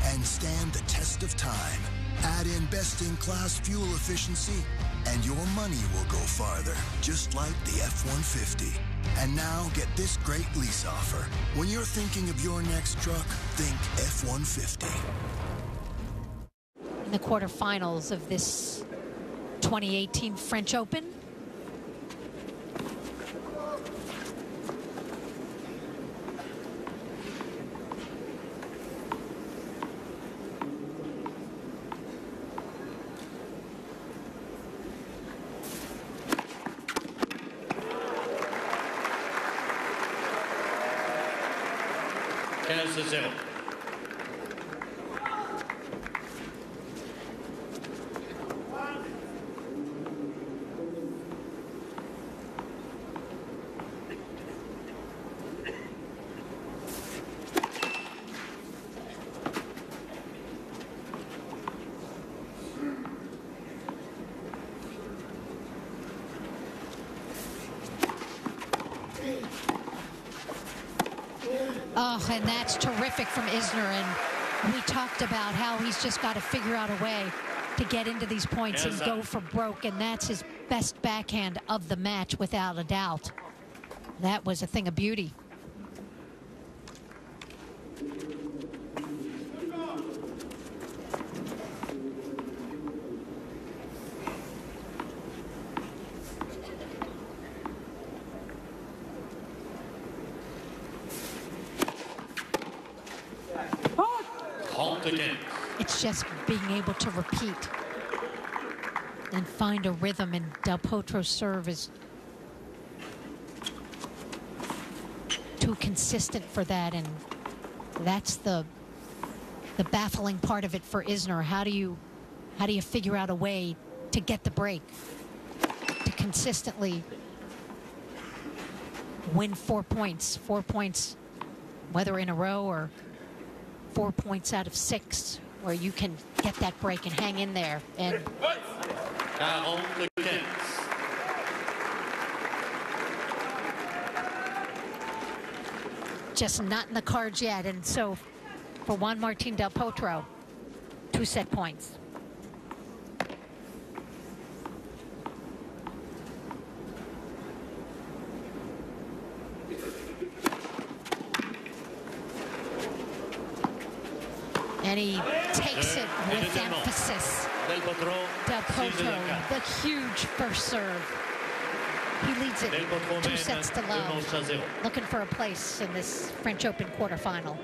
and stand the test of time. Add in best-in-class fuel efficiency, and your money will go farther, just like the F-150. And now get this great lease offer. When you're thinking of your next truck, think F-150. In the quarterfinals of this 2018 French Open, 15-0. Oh, and that's terrific from Isner. And we talked about how he's just got to figure out a way to get into these points and go for broke. And that's his best backhand of the match, without a doubt. That was a thing of beauty. It's just being able to repeat and find a rhythm, and Del Potro's serve is too consistent for that, and that's the baffling part of it for Isner. How do you figure out a way to get the break, to consistently win 4 points, whether in a row or 4 points out of 6, where you can get that break and hang in there. And just not in the cards yet. And so for Juan Martín Del Potro, 2 set points. And he takes it with emphasis. Del Potro, the huge first serve. He leads it 2 sets to love, looking for a place in this French Open quarterfinal.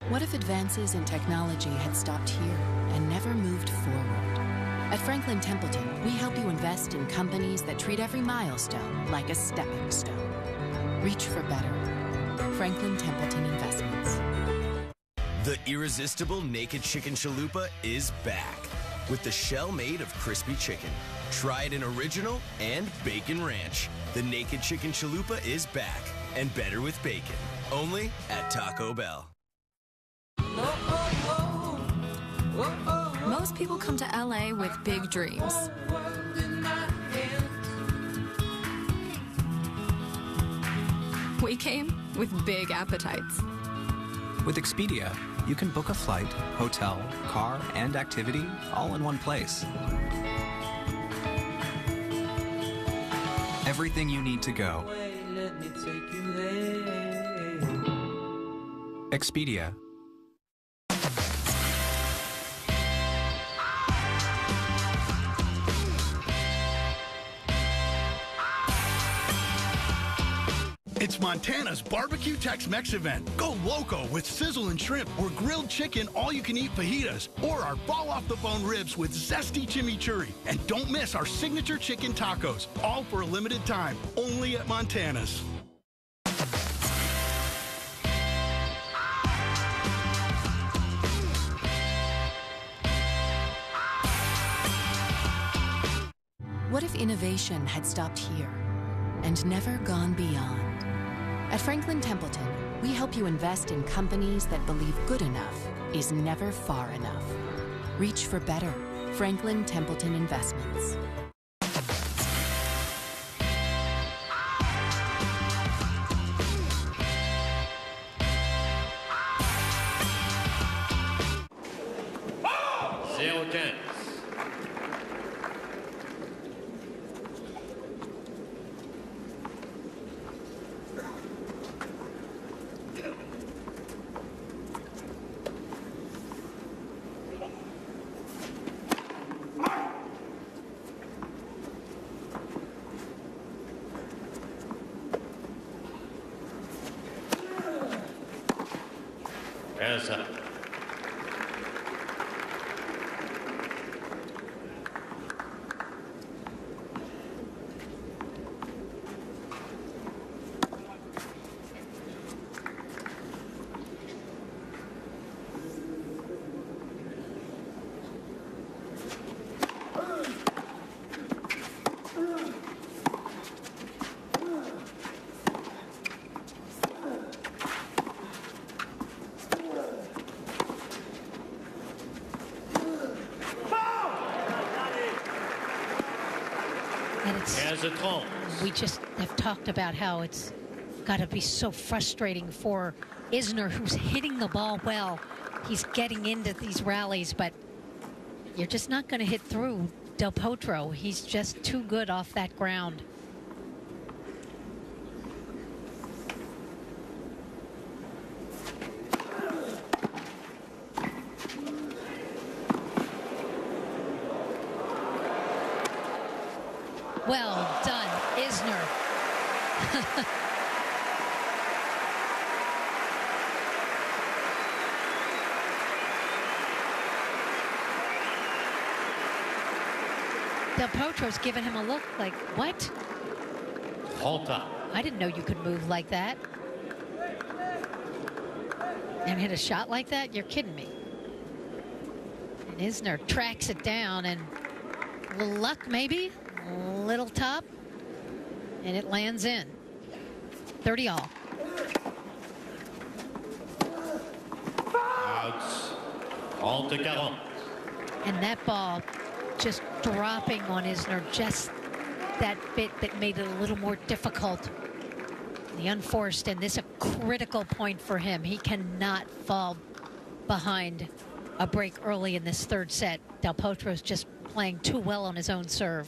What if advances in technology had stopped here and never moved forward? At Franklin Templeton, we help you invest in companies that treat every milestone like a stepping stone. Reach for better. Franklin Templeton Investments. The irresistible naked chicken chalupa is back with the shell made of crispy chicken. Try it in original and bacon ranch. The naked chicken chalupa is back and better with bacon. Only at Taco Bell. Most people come to LA with big dreams. We came with big appetites. With Expedia, you can book a flight, hotel, car, and activity all in one place. Everything you need to go. Expedia. It's Montana's Barbecue Tex-Mex event. Go loco with sizzle and shrimp or grilled chicken all-you-can-eat fajitas or our fall-off-the-bone ribs with zesty chimichurri. And don't miss our signature chicken tacos, all for a limited time, only at Montana's. What if innovation had stopped here and never gone beyond? At Franklin Templeton, we help you invest in companies that believe good enough is never far enough. Reach for better. Franklin Templeton Investments. we just have talked about how it's got to be so frustrating for Isner, who's hitting the ball well. He's getting into these rallies, but you're just not going to hit through Del Potro. He's just too good off that ground. Well done, Isner. Del Potro's giving him a look like, what? I didn't know you could move like that. And hit a shot like that? You're kidding me. And Isner tracks it down, and a little luck maybe, a little top, and it lands in. 30 all. Outs. 30-40. And that ball just dropping on Isner, just that bit that made it a little more difficult. The unforced, and this a critical point for him. He cannot fall behind a break early in this third set. Del Potro's just playing too well on his own serve.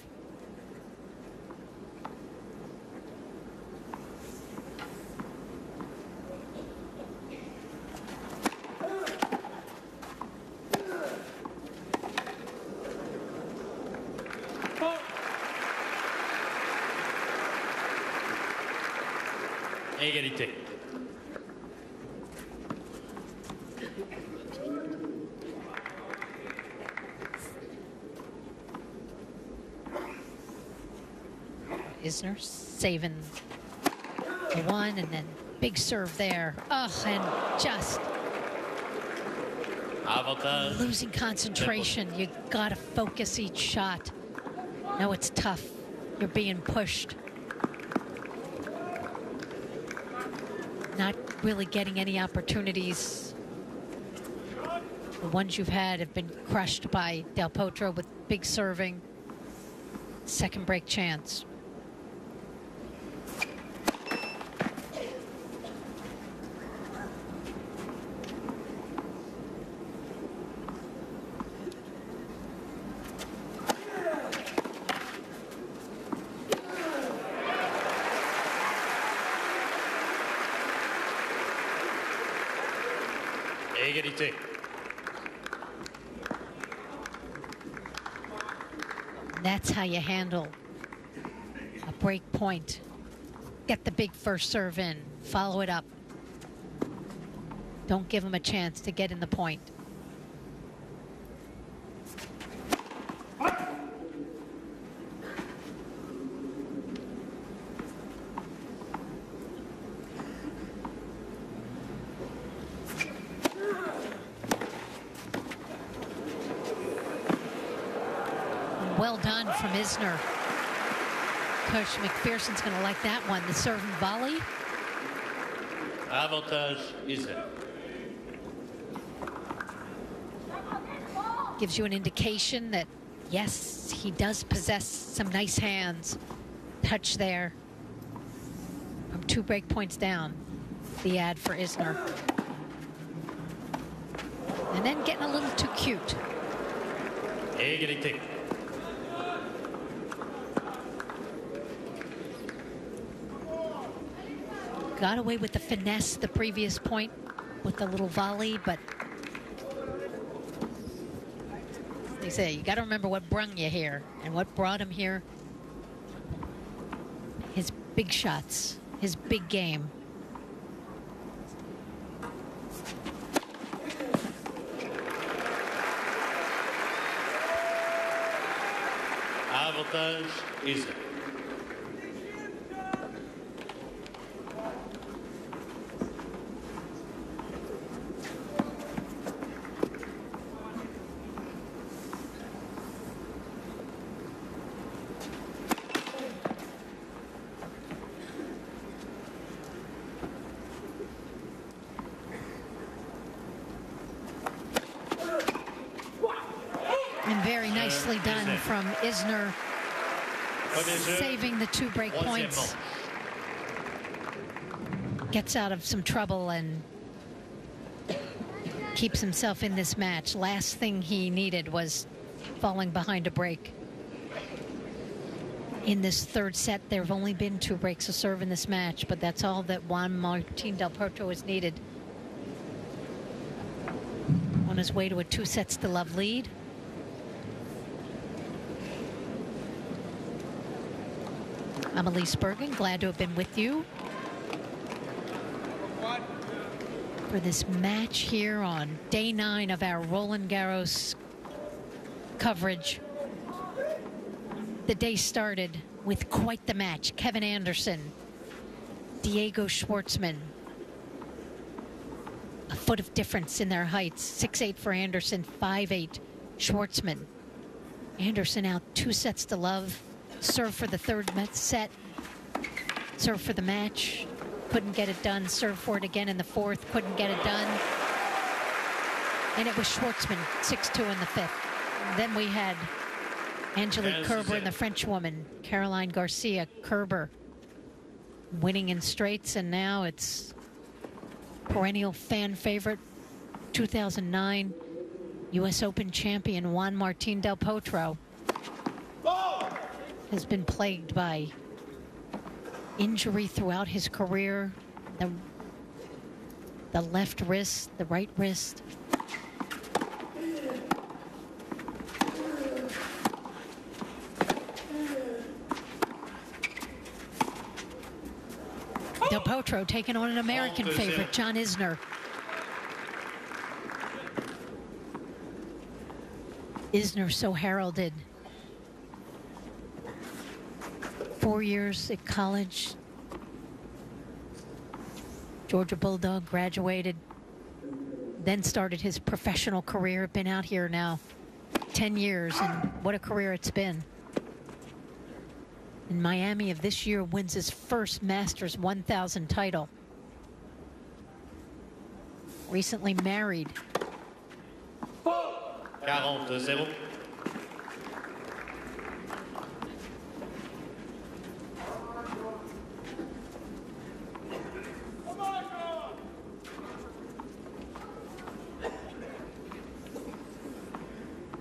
Égalité. Isner saving the one, and then big serve there. Oh, and just losing concentration. You gotta focus each shot. No, it's tough. You're being pushed. Not really getting any opportunities. The ones you've had have been crushed by Del Potro with big serving. Second break chance. Égalité. That's how you handle a break point. Get the big first serve in, follow it up. Don't give him a chance to get in the point. Well done from Isner. Coach McPherson's going to like that one. The serve and volley. Avantage Isner. Gives you an indication that, yes, he does possess some nice hands. Touch there. From 2 break points down. The ad for Isner. And then getting a little too cute. Égalité. Got away with the finesse the previous point with the little volley, but they say you got to remember what brung you here, and what brought him here. His big shots, his big game. Avantage Isner. And very nicely done from Isner. saving the 2 break points. Gets out of some trouble and keeps himself in this match. Last thing he needed was falling behind a break. In this third set, there have only been 2 breaks of serve in this match, but that's all that Juan Martín del Potro has needed. On his way to a 2-sets-to-love lead. I'm Elise Bergen, glad to have been with you for this match here on day 9 of our Roland Garros coverage. The day started with quite the match. Kevin Anderson, Diego Schwartzman. A foot of difference in their heights. 6'8" for Anderson, 5'8" Schwartzman. Anderson out 2-sets-to-love. Serve for the third set. Serve for the match. Couldn't get it done. Serve for it again in the 4th. Couldn't get it done. And it was Schwartzman, 6-2 in the 5th. And then we had Angelique Kerber and the French woman, Caroline Garcia. Kerber winning in straights, and now it's perennial fan favorite, 2009 U.S. Open champion Juan Martín del Potro has been plagued by injury throughout his career. The left wrist, the right wrist. Del Potro taking on an American favorite, John Isner. Isner so heralded. 4 years at college. Georgia Bulldog, graduated, then started his professional career. Been out here now 10 years, and what a career it's been. In Miami of this year, wins his first Masters 1000 title. Recently married. 40-0.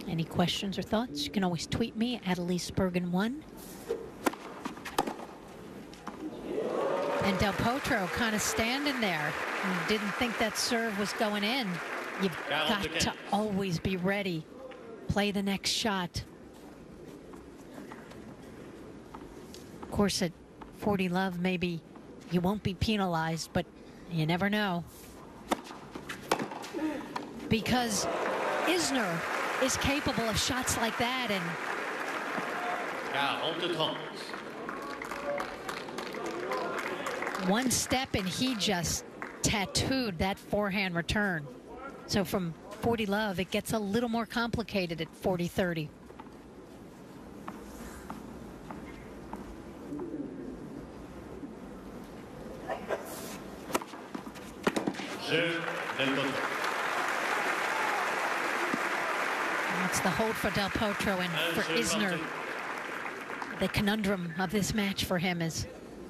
Any questions or thoughts? You can always tweet me at EliseBergen1. And Del Potro kind of standing there. Didn't think that serve was going in. You've got to always be ready. Play the next shot. Of course, at 40 love, maybe you won't be penalized, but you never know. Because Isner is capable of shots like that, and 40-30. one step and he just tattooed that forehand return. So from 40 love, it gets a little more complicated at 40-30. That's the hold for Del Potro, and for Isner, the conundrum of this match for him is,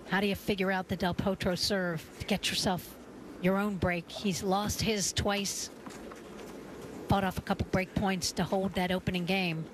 how do you figure out the Del Potro serve to get yourself your own break? He's lost his twice, fought off a couple break points to hold that opening game.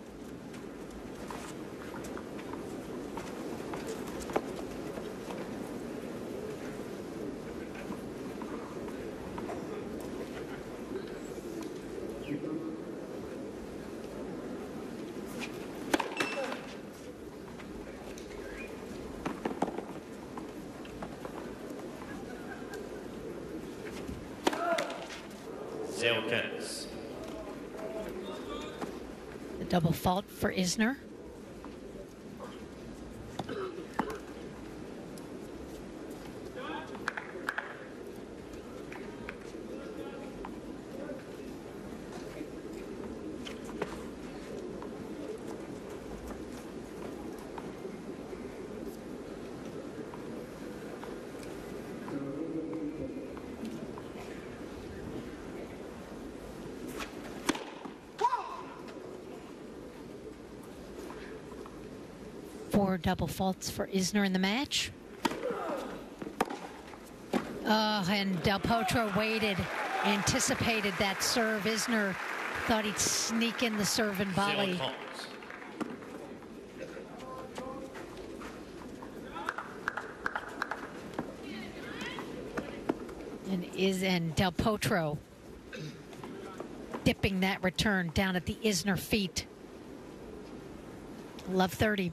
The double fault for Isner. more double faults for Isner in the match. And Del Potro waited, anticipated that serve. Isner thought he'd sneak in the serve and volley. And Del Potro dipping that return down at the Isner feet. Love 30.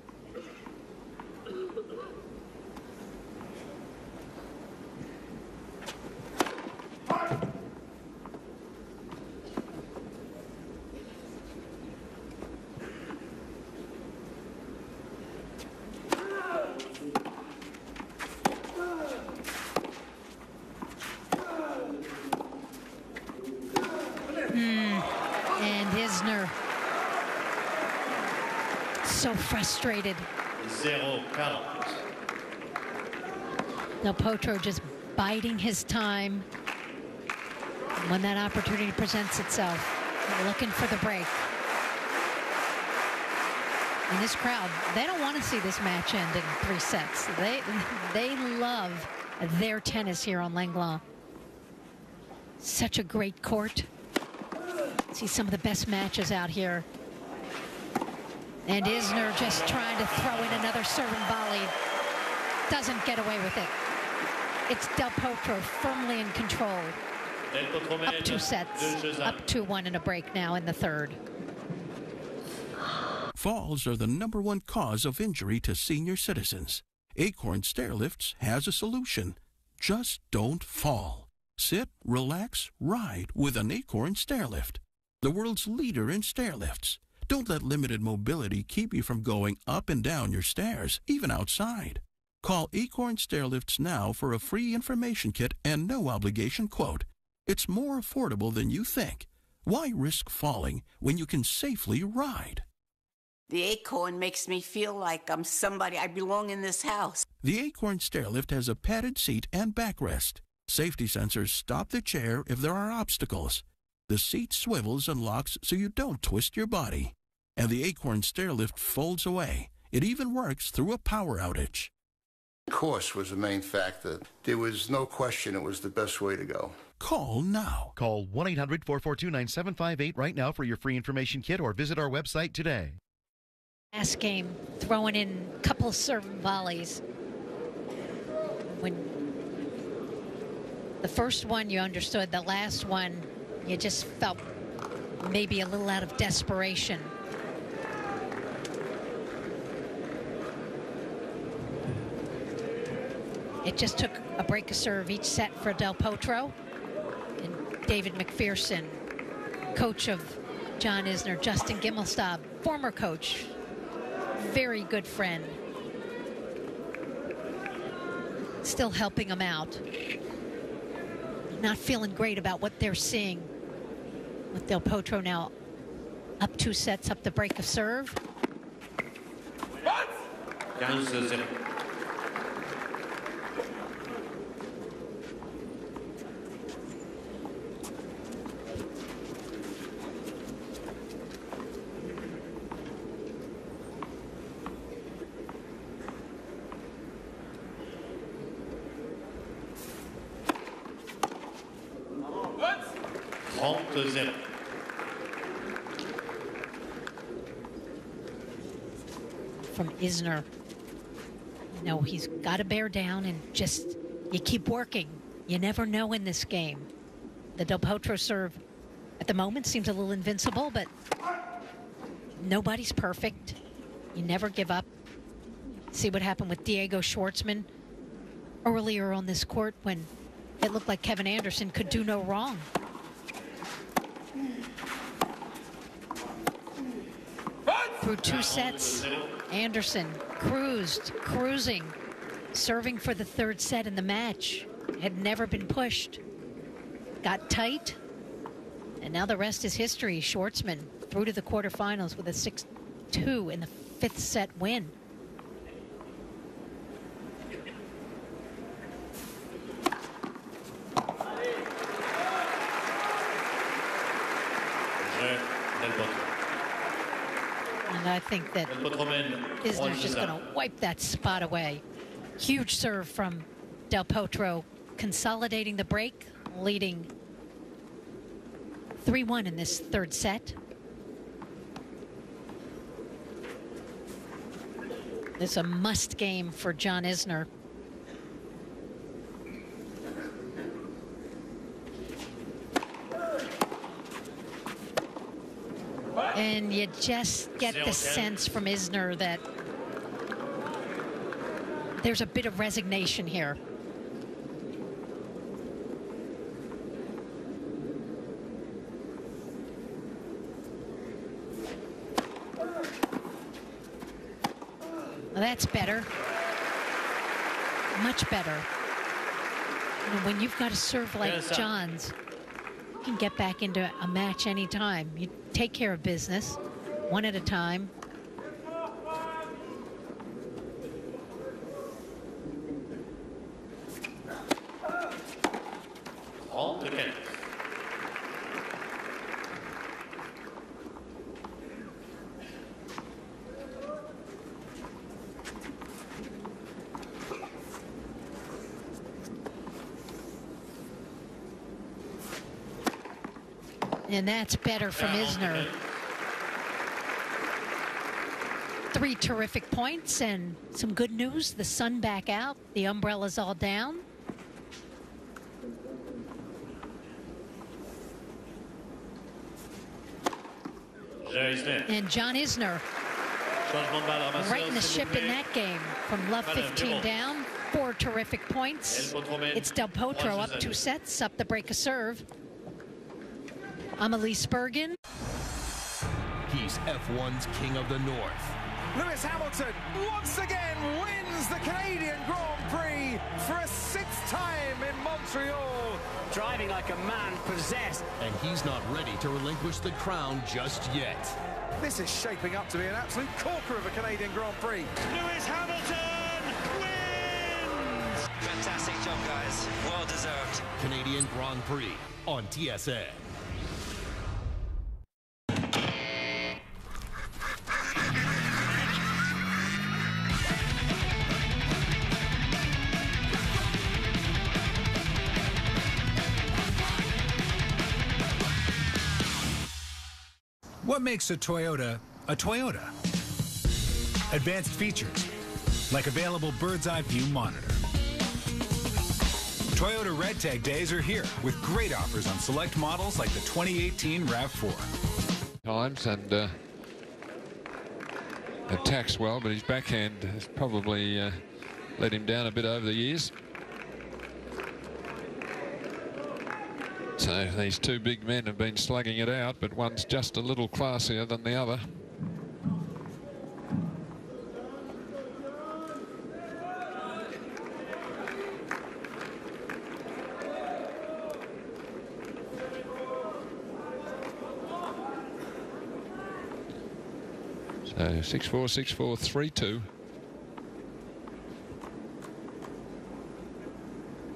And Isner so frustrated. Del Potro just biding his time. When that opportunity presents itself, looking for the break. And this crowd, they don't want to see this match end in 3 sets. They love their tennis here on Langlais. Such a great court. See some of the best matches out here. And Isner just trying to throw in another serve and volley. Doesn't get away with it. It's Del Potro firmly in control. Up 2 sets, up 2-1 in a break now in the third. Falls are the #1 cause of injury to senior citizens. Acorn Stairlifts has a solution. Just don't fall. Sit, relax, ride with an Acorn Stairlift. The world's leader in stairlifts. Don't let limited mobility keep you from going up and down your stairs, even outside. Call Acorn Stairlifts now for a free information kit and no obligation quote. It's more affordable than you think. Why risk falling when you can safely ride? The Acorn makes me feel like I'm somebody. I belong in this house. The Acorn Stairlift has a padded seat and backrest. Safety sensors stop the chair if there are obstacles. The seat swivels and locks so you don't twist your body. And the Acorn Stairlift folds away. It even works through a power outage. Cost was the main factor. There was no question it was the best way to go. Call now. Call 1-800-442-9758 right now for your free information kit or visit our website today. Last game, throwing in a couple of serve and volleys. When the first one you understood, the last one you just felt maybe a little out of desperation. It just took a break of serve each set for Del Potro. And David McPherson, coach of John Isner, Justin Gimelstob, former coach, very good friend, still helping him out. Not feeling great about what they're seeing with Del Potro now up 2 sets, up the break of serve. 15-0. From Isner. You know, he's got to bear down and just, you keep working. You never know in this game. The Del Potro serve at the moment seems a little invincible, but nobody's perfect. You never give up. See what happened with Diego Schwartzman earlier on this court when it looked like Kevin Anderson could do no wrong. Through 2 sets, Anderson cruising, serving for the 3rd set in the match. Had never been pushed. Got tight, and now the rest is history. Schwartzman through to the quarterfinals with a 6-2 in the 5th set win. And I think that Isner's just going to wipe that spot away. Huge serve from Del Potro, consolidating the break, leading 3-1 in this third set. This is a must game for John Isner. And you just get the sense from Isner that there's a bit of resignation here. Well, that's better. Much better. You know, when you've got a serve like John's, you can get back into a match anytime. You take care of business, one at a time. And that's better from Isner. 3 terrific points and some good news. The sun back out. The umbrella's all down. And John Isner righting the ship in that game from love 15 down. 4 terrific points. It's Del Potro up 2 sets, up the break a serve. Amelie Spurgeon. He's F1's King of the North. Lewis Hamilton once again wins the Canadian Grand Prix for a 6th time in Montreal. Driving like a man possessed. And he's not ready to relinquish the crown just yet. This is shaping up to be an absolute corker of a Canadian Grand Prix. Lewis Hamilton wins! Fantastic job, guys. Well deserved. Canadian Grand Prix on TSN. What makes a Toyota a Toyota? Advanced features, like available bird's eye view monitor. Toyota Red Tag days are here with great offers on select models like the 2018 RAV4. Times and attacks well, but his backhand has probably let him down a bit over the years. So these 2 big men have been slugging it out, but one's just a little classier than the other. So 6-4, 6-4, 3-2.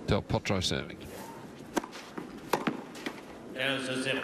Del Potro serving. 15-0.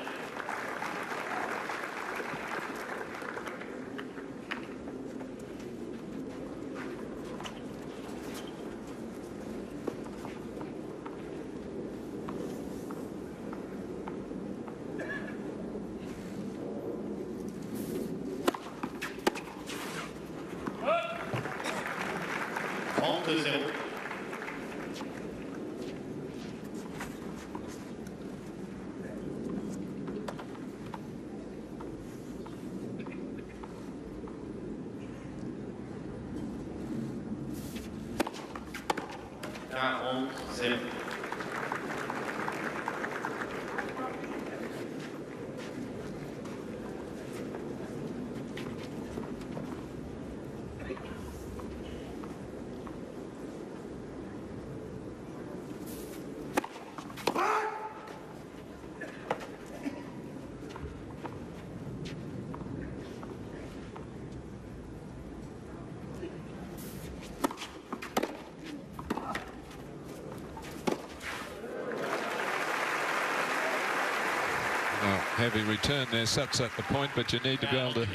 Heavy return there, sets at the point, but you need to be able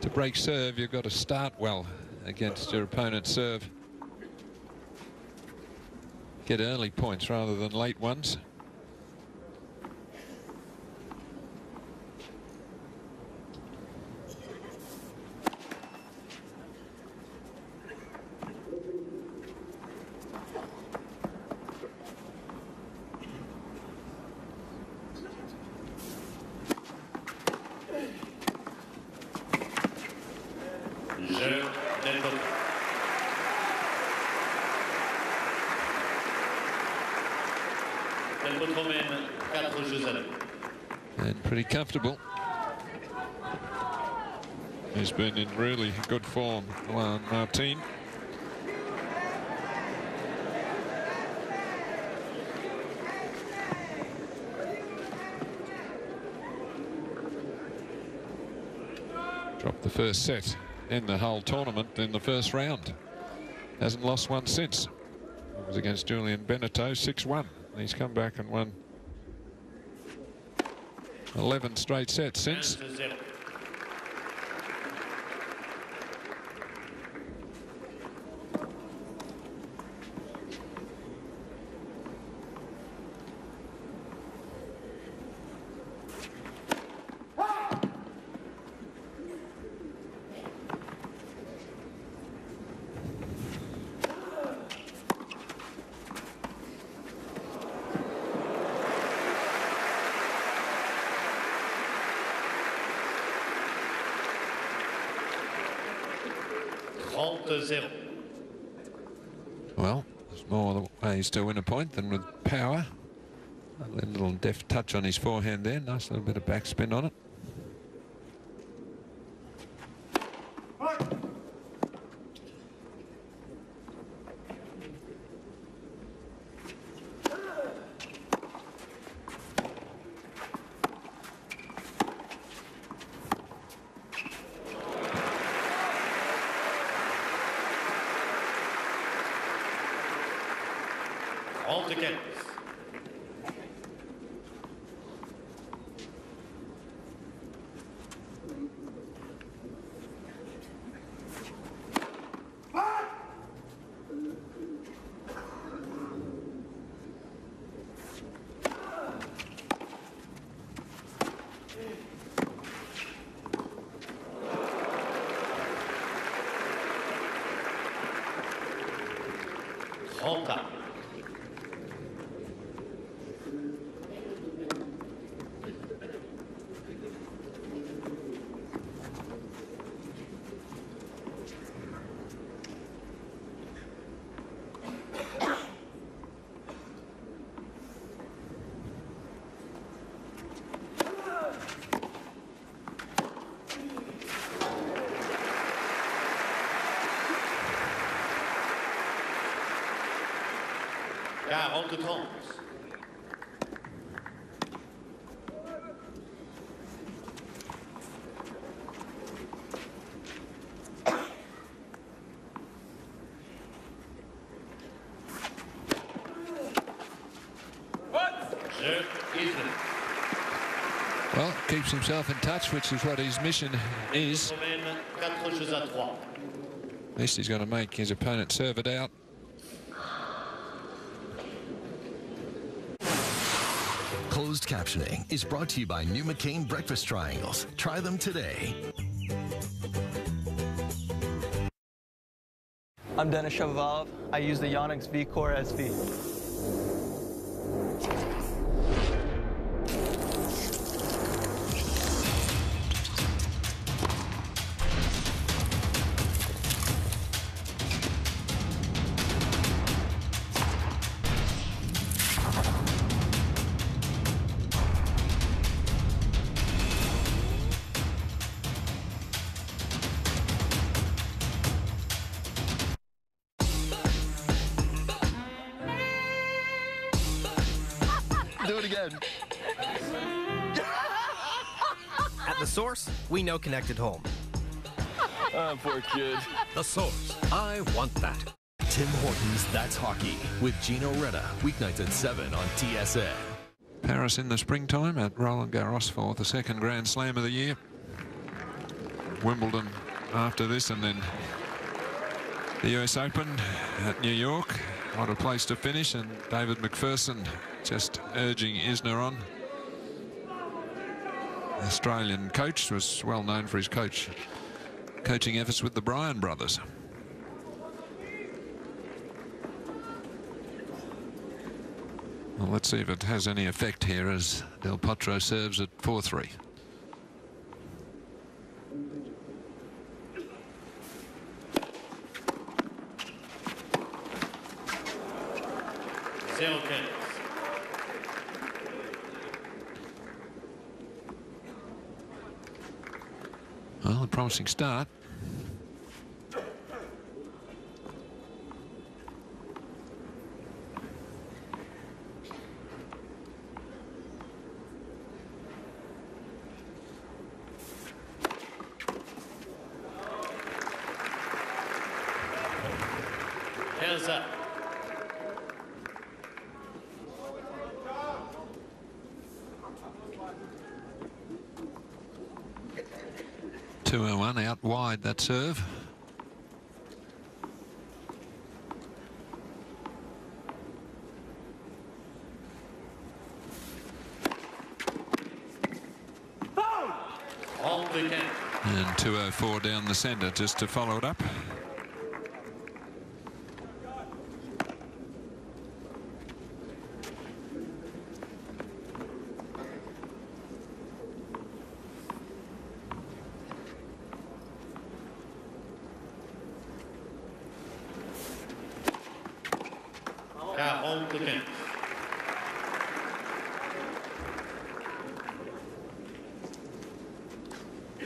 To break serve, you've got to start well against your opponent's serve. Get early points rather than late ones. And pretty comfortable. He's been in really good form, Martin. Dropped the first set in the whole tournament in the first round. Hasn't lost one since. It was against Julian Benneteau, 6-1. He's come back and won 11 straight sets since. Well, there's more ways to win a point than with power. A little deft touch on his forehand there. Nice little bit of backspin on it. Well, keeps himself in touch, which is what his mission is. At least he's going to make his opponent serve it out. Closed captioning is brought to you by new McCain breakfast triangles. Try them today. I'm Denis Shapovalov. I use the Yonex V-Core SV. Do it again. At The Source, we know connected home. Oh, poor kid. The Source. I want that. Tim Hortons That's Hockey with Gino Retta. Weeknights at 7 on TSN. Paris in the springtime at Roland Garros for the second Grand Slam of the year. Wimbledon after this, and then the US Open at New York. What a place to finish, and David McPherson just urging Isner on. The Australian coach was well known for his coaching efforts with the Bryan brothers. Well, let's see if it has any effect here as Del Potro serves at 4-3. Well, a promising start. Hands up. One out wide, that serve. And 204 down the centre just to follow it up.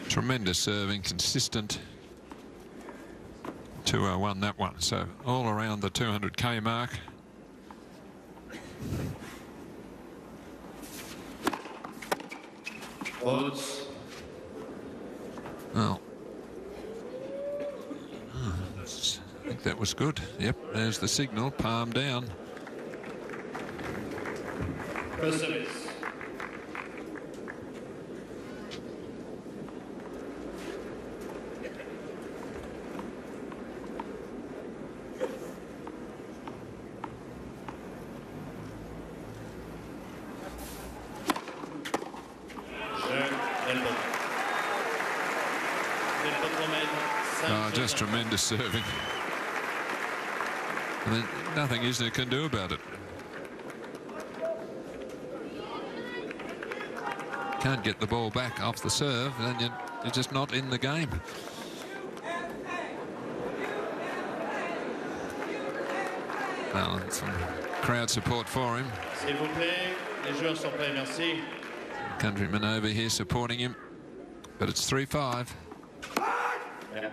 Tremendous serving, consistent. 201 that one, so all around the 200k mark. Well, I think that was good. Yep, there's the signal, palm down. Service. Oh, just tremendous serving. And then nothing Isner can do about it. Can't get the ball back off the serve, then you're just not in the game. Well, some crowd support for him. S'il vous plaît, les joueurs sont prêts, merci. Countryman over here supporting him, but it's 3-5. Yeah.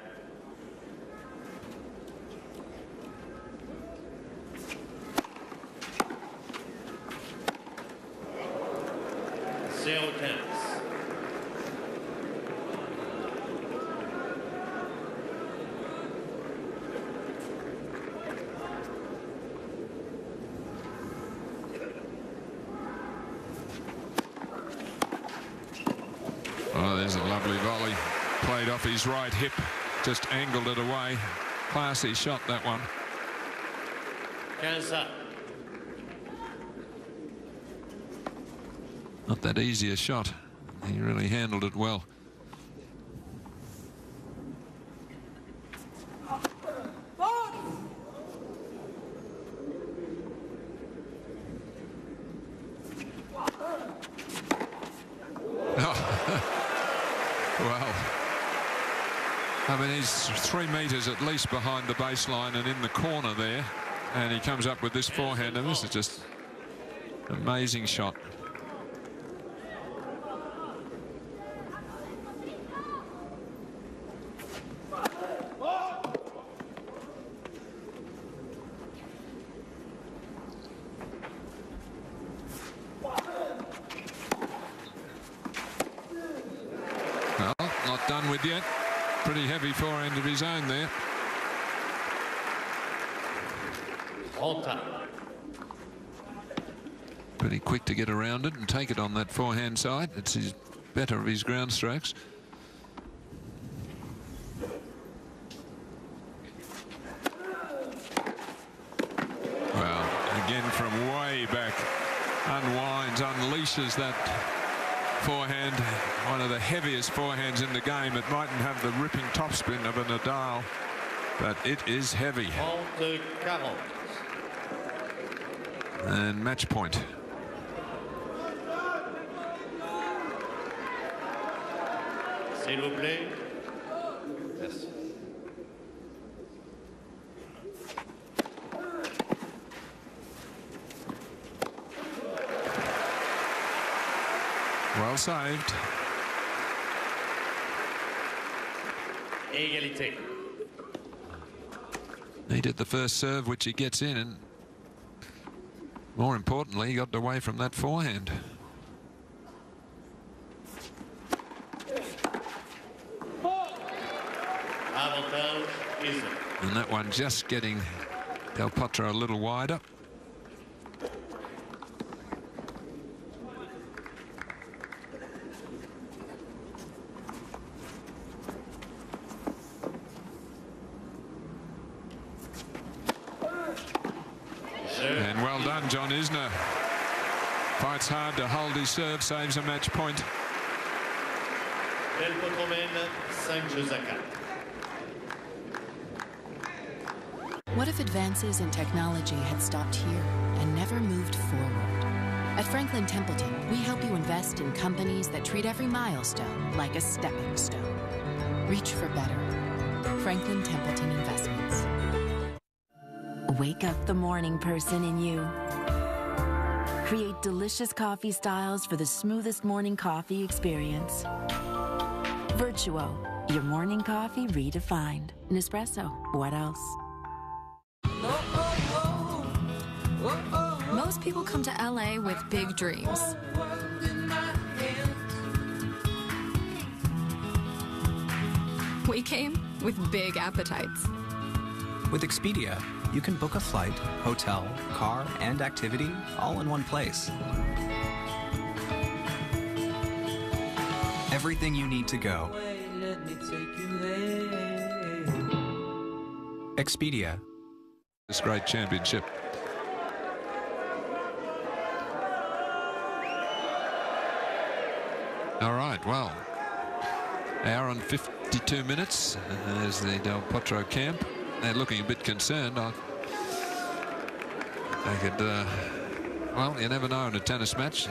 Oh, there's a lovely volley. Played off his right hip, just angled it away. Classy shot, that one. Not that easy a shot. He really handled it well. Well, I mean, he's 3 metres at least behind the baseline and in the corner there, and he comes up with this forehand, and this is just an amazing shot. Done with yet. Pretty heavy forehand of his own there. Pretty quick to get around it and take it on that forehand side. It's his better of his ground strokes. unwinds, unleashes that forehand, one of the heaviest forehands in the game. It mightn't have the ripping topspin of a Nadal, but it is heavy. And match point. S'il vous plaît. Merci. Well saved. Égalité. Needed the first serve, which he gets in, and more importantly, he got away from that forehand. Avantage Isner. And that one just getting Del Potro a little wider. And well done, John Isner. Fights hard to hold his serve, saves a match point. Del Potro mène 5 jeux à 4. What if advances in technology had stopped here and never moved forward? At Franklin Templeton, we help you invest in companies that treat every milestone like a stepping stone. Reach for better. Franklin Templeton Investments. Wake up the morning person in you. Create delicious coffee styles for the smoothest morning coffee experience. Virtuo, your morning coffee redefined. Nespresso, what else? Most people come to LA with big dreams. We came with big appetites. With Expedia, you can book a flight, hotel, car, and activity all in one place. Everything you need to go. Expedia. This great championship. All right, well, hour and 52 minutes as the Del Potro camp. They're looking a bit concerned. They could, well, you never know in a tennis match.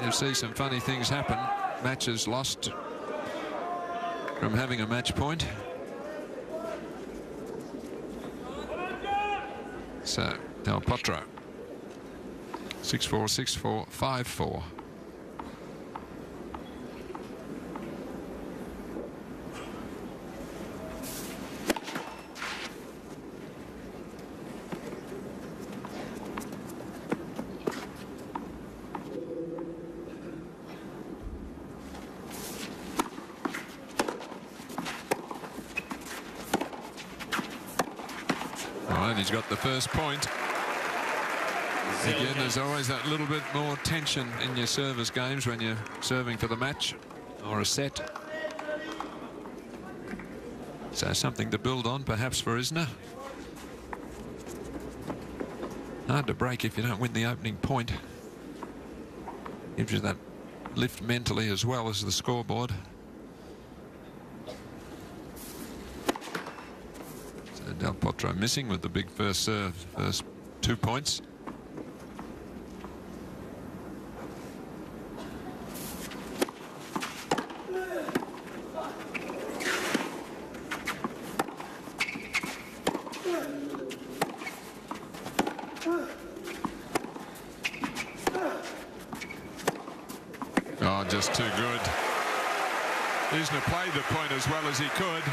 You see some funny things happen. Matches lost from having a match point. So, Del Potro, 6-4, 6-4, 5-4. He's got the first point. Again, there's always that little bit more tension in your service games when you're serving for the match or a set. So something to build on, perhaps, for Isner. Hard to break if you don't win the opening point. Gives you that lift mentally as well as the scoreboard. Del Potro missing with the big first serve, first 2 points. Oh, just too good. Isner played the point as well as he could.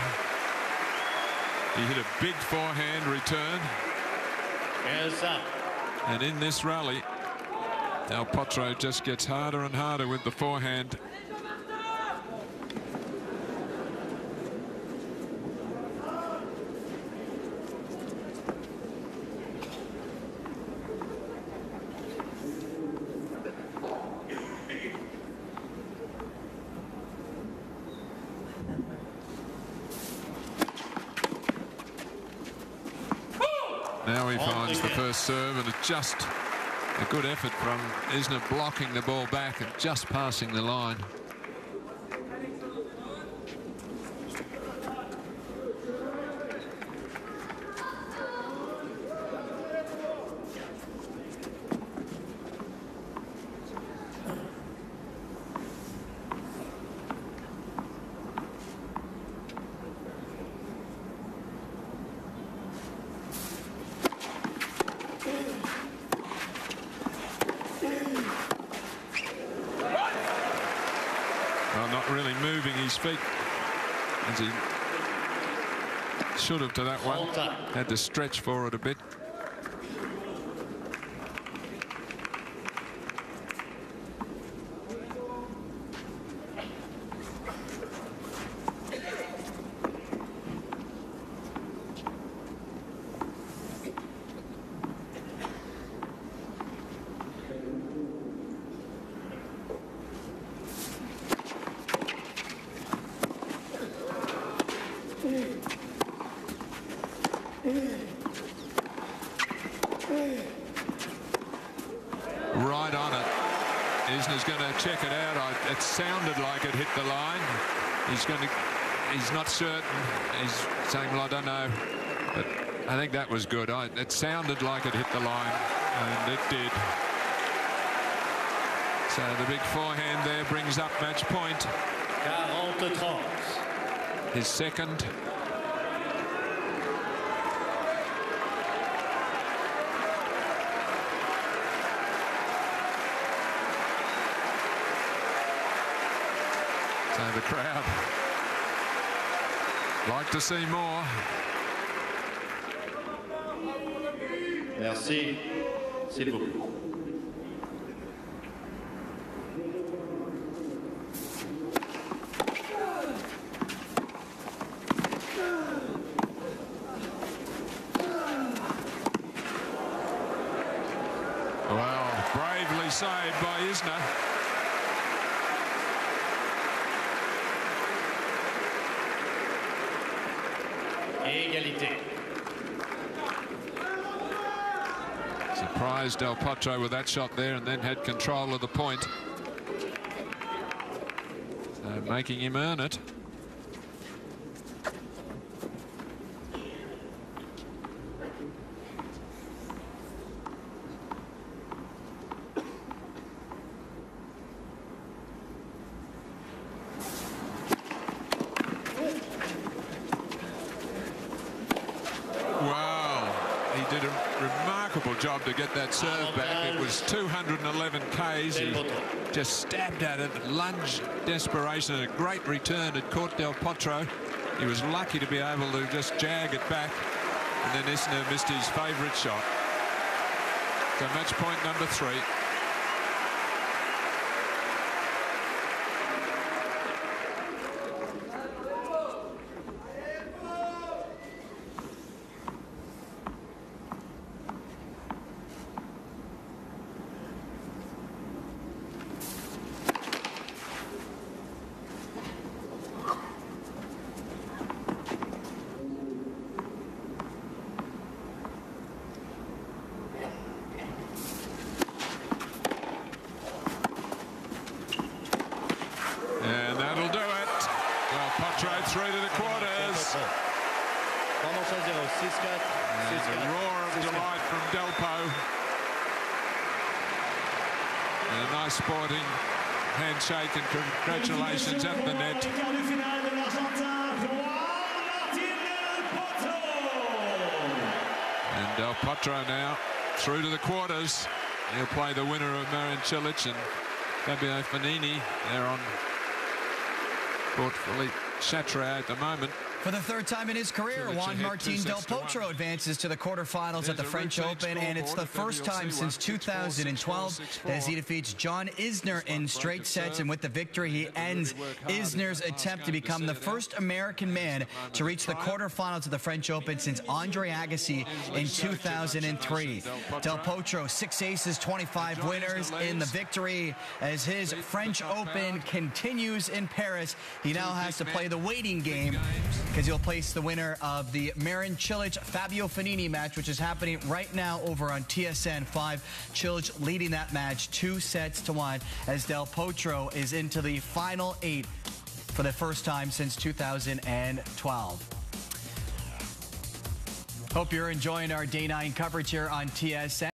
He hit a big forehand return. And in this rally, Del Potro just gets harder and harder with the forehand. Now he finds the first serve, and it just A good effort from Isner, blocking the ball back and just passing the line. Not really moving his feet as he should have to that one. Had to stretch forward a bit. Right on it. Isner's going to check it out. It sounded like it hit the line. He's not certain. He's saying, well, I don't know. But I think that was good. It sounded like it hit the line, and it did. So the big forehand there brings up match point. 40-30. His second. So the crowd like to see more. Merci. S'il vous plaît. Well, bravely saved by Isner. Égalité. Surprised Del Potro with that shot there and then had control of the point. So making him earn it. Did a remarkable job to get that serve back. It was 211 Ks. He just stabbed at it, lunged, desperation, and a great return. It caught Del Potro. He was lucky to be able to just jag it back, and then Isner missed his favourite shot. So match point number 3. And that'll do it. Well, Potro through to the quarters. And a roar of delight from Delpo. And a nice sporting handshake and congratulations at the net. And Del Potro now through to the quarters. He'll play the winner of Marin Cilic and Fabio Fognini. They're on court Philippe Chatrier at the moment. For the third time in his career, Juan Martín Del Potro advances to the quarterfinals at the French Open, and it's the first time since 2012 as he defeats John Isner in straight sets, and with the victory, he ends Isner's attempt to become the first American man to reach the quarterfinals of the French Open since Andre Agassi in 2003. Del Potro, 6 aces, 25 winners in the victory as his French Open continues in Paris. He now has to play the waiting game because you'll place the winner of the Marin Cilic-Fabio Fognini match, which is happening right now over on TSN 5. Cilic leading that match 2-1 as Del Potro is into the final 8 for the first time since 2012. Hope you're enjoying our Day 9 coverage here on TSN.